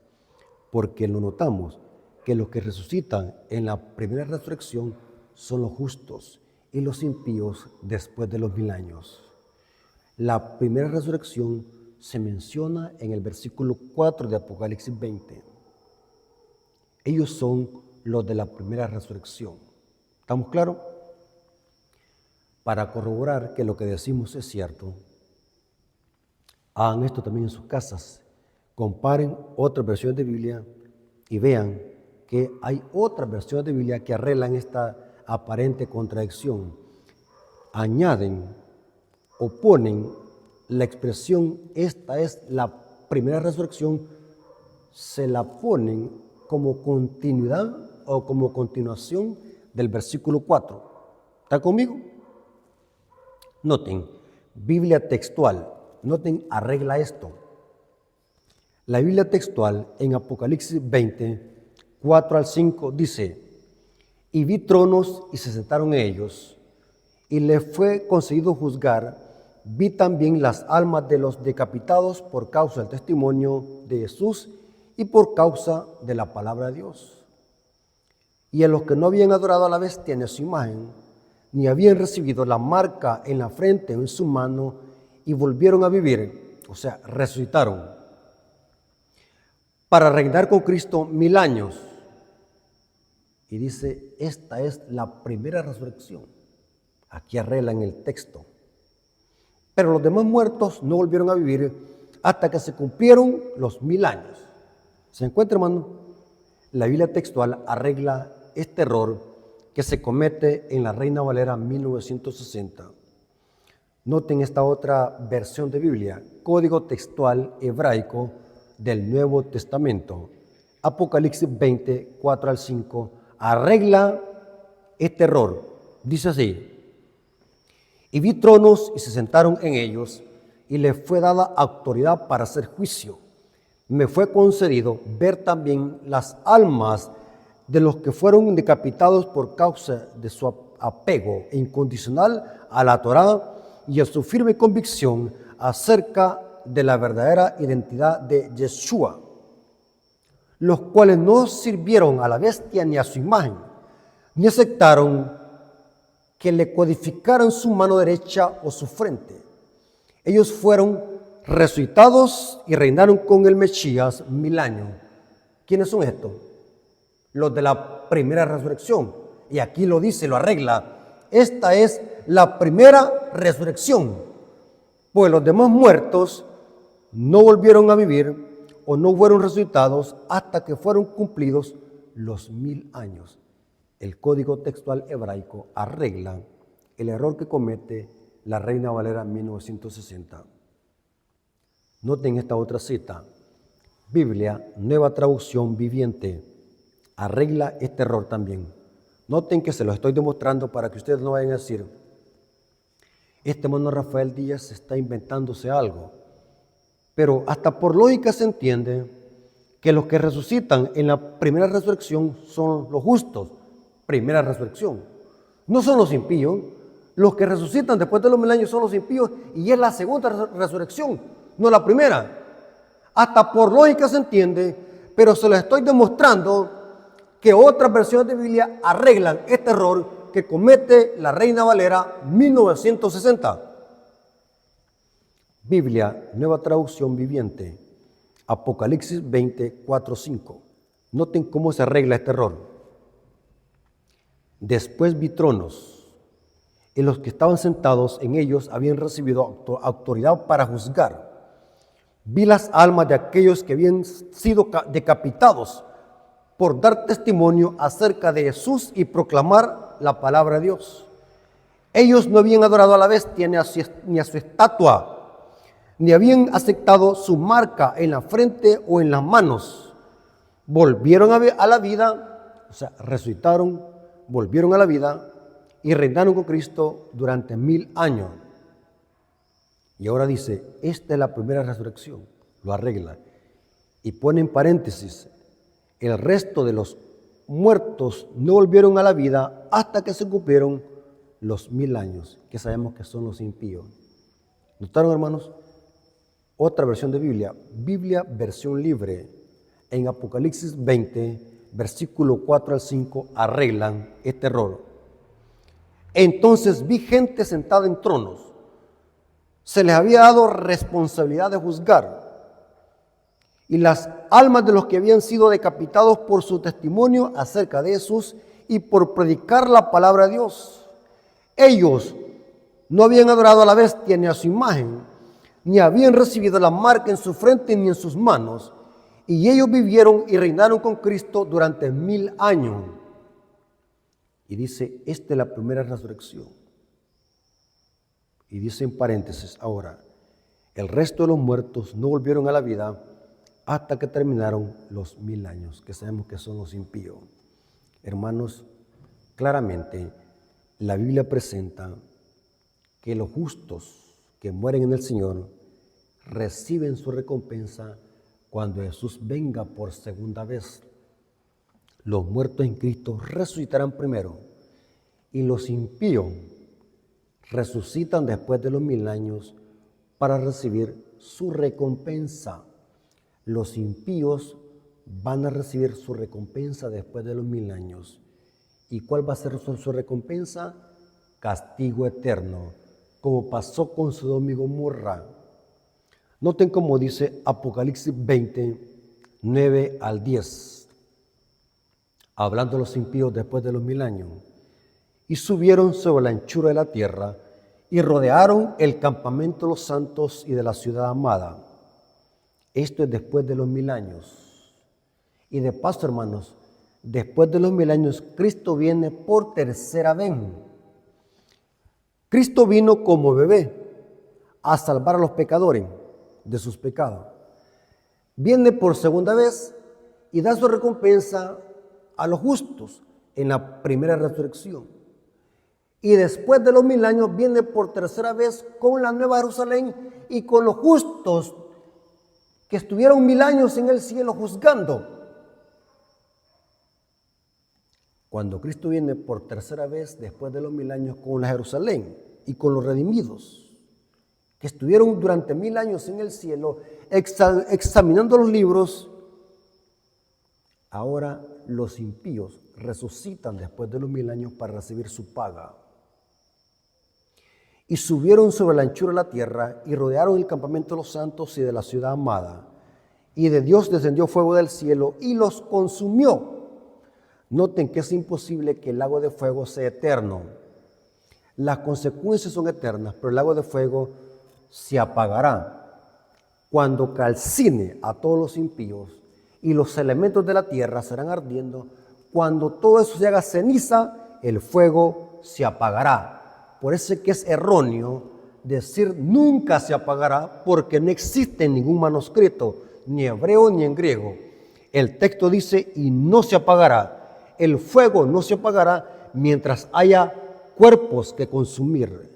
[SPEAKER 1] porque lo notamos que los que resucitan en la primera resurrección son los justos y los impíos después de los 1000 años. La primera resurrección se menciona en el versículo 4 de Apocalipsis 20. Ellos son los de la primera resurrección. ¿Estamos claros? Para corroborar que lo que decimos es cierto, hagan esto también en sus casas. Comparen otras versiones de Biblia y vean que hay otras versiones de Biblia que arreglan esta aparente contradicción. Añaden o ponen la expresión, esta es la primera resurrección, se la ponen como continuidad o como continuación del versículo 4. ¿Está conmigo? Noten, Biblia textual, noten, arregla esto. La Biblia textual en Apocalipsis 20, 4 al 5 dice: y vi tronos y se sentaron en ellos, y le fue concedido juzgar. Vi también las almas de los decapitados por causa del testimonio de Jesús y por causa de la palabra de Dios. Y a los que no habían adorado a la bestia ni a su imagen, ni habían recibido la marca en la frente o en su mano, y volvieron a vivir, o sea, resucitaron, para reinar con Cristo 1000 años. Y dice, esta es la primera resurrección. Aquí arreglan el texto. Pero los demás muertos no volvieron a vivir hasta que se cumplieron los 1000 años. ¿Se encuentra, hermano? La Biblia textual arregla este error que se comete en la Reina Valera 1960. Noten esta otra versión de Biblia, código textual hebraico del Nuevo Testamento. Apocalipsis 20, 4 al 5, arregla este error. Dice así: y vi tronos y se sentaron en ellos, y les fue dada autoridad para hacer juicio. Me fue concedido ver también las almas de los que fueron decapitados por causa de su apego incondicional a la Torá y a su firme convicción acerca de la verdadera identidad de Yeshua, los cuales no sirvieron a la bestia ni a su imagen, ni aceptaron que le codificaran su mano derecha o su frente. Ellos fueron resucitados y reinaron con el Mesías 1000 años. ¿Quiénes son estos? Los de la primera resurrección. Y aquí lo dice, lo arregla. Esta es la primera resurrección. Pues los demás muertos no volvieron a vivir o no fueron resucitados hasta que fueron cumplidos los 1000 años. El código textual hebraico arregla el error que comete la Reina Valera 1960. Noten esta otra cita. Biblia, Nueva Traducción Viviente, arregla este error también. Noten que se lo estoy demostrando para que ustedes no vayan a decir, este hermano Rafael Díaz está inventándose algo. Pero hasta por lógica se entiende que los que resucitan en la primera resurrección son los justos. Primera resurrección. No son los impíos. Los que resucitan después de los 1000 años son los impíos y es la segunda resurrección, no la primera. Hasta por lógica se entiende, pero se lo estoy demostrando que otras versiones de Biblia arreglan este error que comete la Reina Valera 1960. Biblia, Nueva Traducción Viviente, Apocalipsis 20, 4, 5. Noten cómo se arregla este error. Después vi tronos, y los que estaban sentados en ellos habían recibido autoridad para juzgar. Vi las almas de aquellos que habían sido decapitados por dar testimonio acerca de Jesús y proclamar la palabra de Dios. Ellos no habían adorado a la bestia ni a su estatua, ni habían aceptado su marca en la frente o en las manos. Volvieron a la vida, o sea, resucitaron, volvieron a la vida y reinaron con Cristo durante 1000 años. Y ahora dice, esta es la primera resurrección, lo arregla. Y pone en paréntesis, el resto de los muertos no volvieron a la vida hasta que se cumplieron los 1000 años, que sabemos que son los impíos. ¿Notaron, hermanos? Otra versión de Biblia, Biblia versión libre, en Apocalipsis 20, versículo 4 al 5, arreglan este error. Entonces vi gente sentada en tronos. Se les había dado responsabilidad de juzgar. Y las almas de los que habían sido decapitados por su testimonio acerca de Jesús y por predicar la palabra de Dios. Ellos no habían adorado a la bestia ni a su imagen, ni habían recibido la marca en su frente ni en sus manos. Y ellos vivieron y reinaron con Cristo durante 1000 años. Y dice, esta es la primera resurrección. Y dice en paréntesis ahora, el resto de los muertos no volvieron a la vida hasta que terminaron los 1000 años, que sabemos que son los impíos. Hermanos, claramente la Biblia presenta que los justos que mueren en el Señor reciben su recompensa cuando Jesús venga por segunda vez. Los muertos en Cristo resucitarán primero y los impíos resucitan después de los 1000 años para recibir su recompensa. Los impíos van a recibir su recompensa después de los 1000 años. ¿Y cuál va a ser su recompensa? Castigo eterno, como pasó con Sodoma y Gomorra. Noten cómo dice Apocalipsis 20, 9 al 10. Hablando de los impíos después de los 1000 años. Y subieron sobre la anchura de la tierra y rodearon el campamento de los santos y de la ciudad amada. Esto es después de los 1000 años. Y de paso, hermanos, después de los 1000 años, Cristo viene por tercera vez. Cristo vino como bebé a salvar a los pecadores de sus pecados. Viene por segunda vez y da su recompensa a los justos en la primera resurrección. Y después de los 1000 años viene por tercera vez con la Nueva Jerusalén y con los justos que estuvieron 1000 años en el cielo juzgando. Cuando Cristo viene por tercera vez después de los 1000 años con la Jerusalén y con los redimidos, que estuvieron durante 1000 años en el cielo examinando los libros, ahora los impíos resucitan después de los 1000 años para recibir su paga. Y subieron sobre la anchura de la tierra y rodearon el campamento de los santos y de la ciudad amada. Y de Dios descendió fuego del cielo y los consumió. Noten que es imposible que el lago de fuego sea eterno. Las consecuencias son eternas, pero el lago de fuego se apagará cuando calcine a todos los impíos y los elementos de la tierra serán ardiendo. Cuando todo eso se haga ceniza, el fuego se apagará. Por eso es que es erróneo decir nunca se apagará, porque no existe ningún manuscrito, ni hebreo ni en griego. El texto dice, y no se apagará. El fuego no se apagará mientras haya cuerpos que consumir.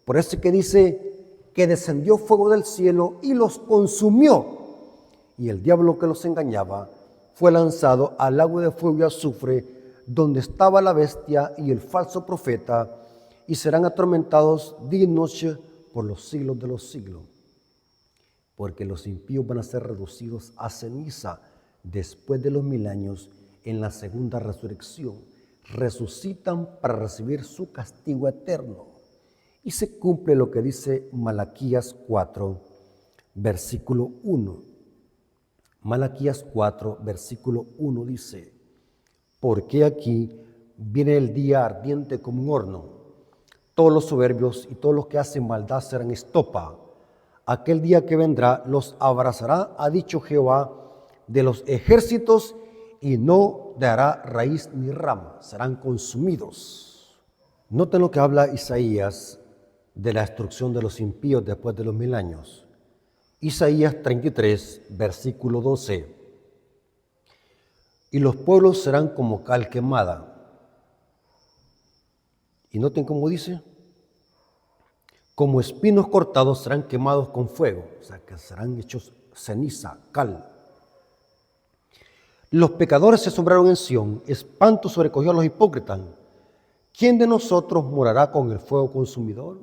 [SPEAKER 1] Por eso es que dice que descendió fuego del cielo y los consumió. Y el diablo que los engañaba fue lanzado al lago de fuego y azufre, donde estaba la bestia y el falso profeta, y serán atormentados día y noche por los siglos de los siglos. Porque los impíos van a ser reducidos a ceniza después de los 1000 años en la segunda resurrección. Resucitan para recibir su castigo eterno. Y se cumple lo que dice Malaquías 4, versículo 1. Malaquías 4, versículo 1 dice, porque aquí viene el día ardiente como un horno. Todos los soberbios y todos los que hacen maldad serán estopa. Aquel día que vendrá los abrazará, ha dicho Jehová de los ejércitos, y no dará raíz ni rama, serán consumidos. Noten lo que habla Isaías de la destrucción de los impíos después de los 1000 años. Isaías 33, versículo 12. Y los pueblos serán como cal quemada. Y noten cómo dice, como espinos cortados serán quemados con fuego, o sea, que serán hechos ceniza, cal. Los pecadores se asombraron en Sión, espanto sobrecogió a los hipócritas. ¿Quién de nosotros morará con el fuego consumidor?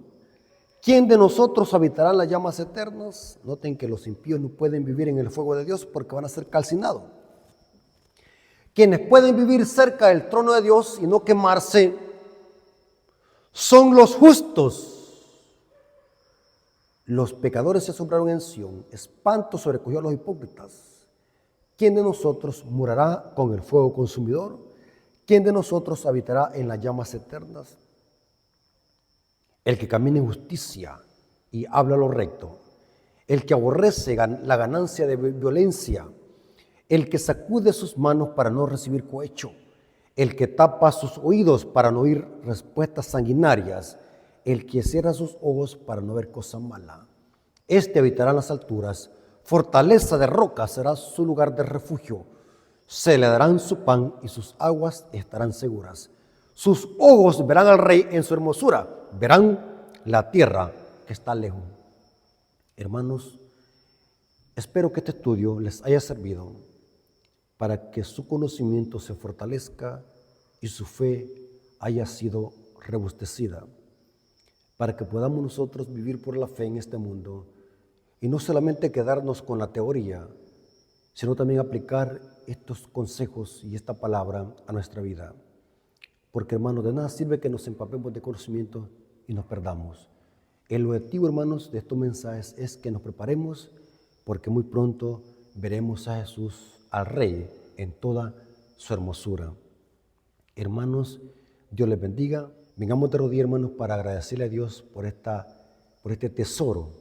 [SPEAKER 1] ¿Quién de nosotros habitará en las llamas eternas? Noten que los impíos no pueden vivir en el fuego de Dios porque van a ser calcinados. Quienes pueden vivir cerca del trono de Dios y no quemarse son los justos. Los pecadores se asombraron en Sión, espanto sobrecogió a los hipócritas. ¿Quién de nosotros morará con el fuego consumidor? ¿Quién de nosotros habitará en las llamas eternas? El que camina en justicia y habla lo recto, el que aborrece la ganancia de violencia, el que sacude sus manos para no recibir cohecho, el que tapa sus oídos para no oír respuestas sanguinarias, el que cierra sus ojos para no ver cosa mala. Este habitará en las alturas, fortaleza de roca será su lugar de refugio. Se le darán su pan y sus aguas estarán seguras. Sus ojos verán al rey en su hermosura, verán la tierra que está lejos. Hermanos, espero que este estudio les haya servido para que su conocimiento se fortalezca y su fe haya sido robustecida, para que podamos nosotros vivir por la fe en este mundo y no solamente quedarnos con la teoría, sino también aplicar estos consejos y esta palabra a nuestra vida. Porque, hermanos, de nada sirve que nos empapemos de conocimiento y nos perdamos. El objetivo, hermanos, de estos mensajes es que nos preparemos porque muy pronto veremos a Jesús, al Rey, en toda su hermosura. Hermanos, Dios les bendiga. Vengamos de rodillas, hermanos, para agradecerle a Dios por este tesoro,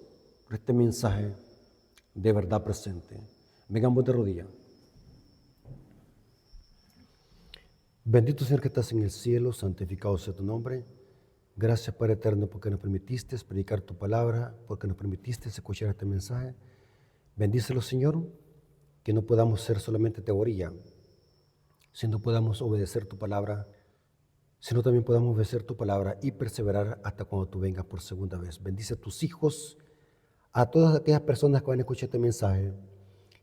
[SPEAKER 1] por este mensaje de verdad presente. Vengamos de rodillas. Bendito Señor que estás en el cielo, santificado sea tu nombre. Gracias, Padre eterno, porque nos permitiste predicar tu palabra, porque nos permitiste escuchar este mensaje. Bendícelo, Señor, que no podamos ser solamente teoría, sino podamos obedecer tu palabra, sino también podamos obedecer tu palabra y perseverar hasta cuando tú vengas por segunda vez. Bendice a tus hijos, a todas aquellas personas que van a escuchar este mensaje,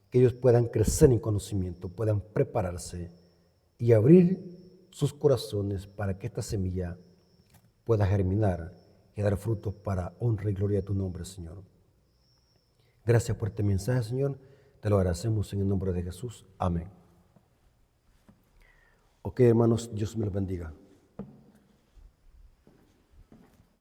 [SPEAKER 1] que ellos puedan crecer en conocimiento, puedan prepararse y abrir sus corazones para que esta semilla pueda germinar y dar frutos para honra y gloria de tu nombre, Señor. Gracias por este mensaje, Señor. Te lo agradecemos en el nombre de Jesús. Amén. Ok, hermanos, Dios me los bendiga.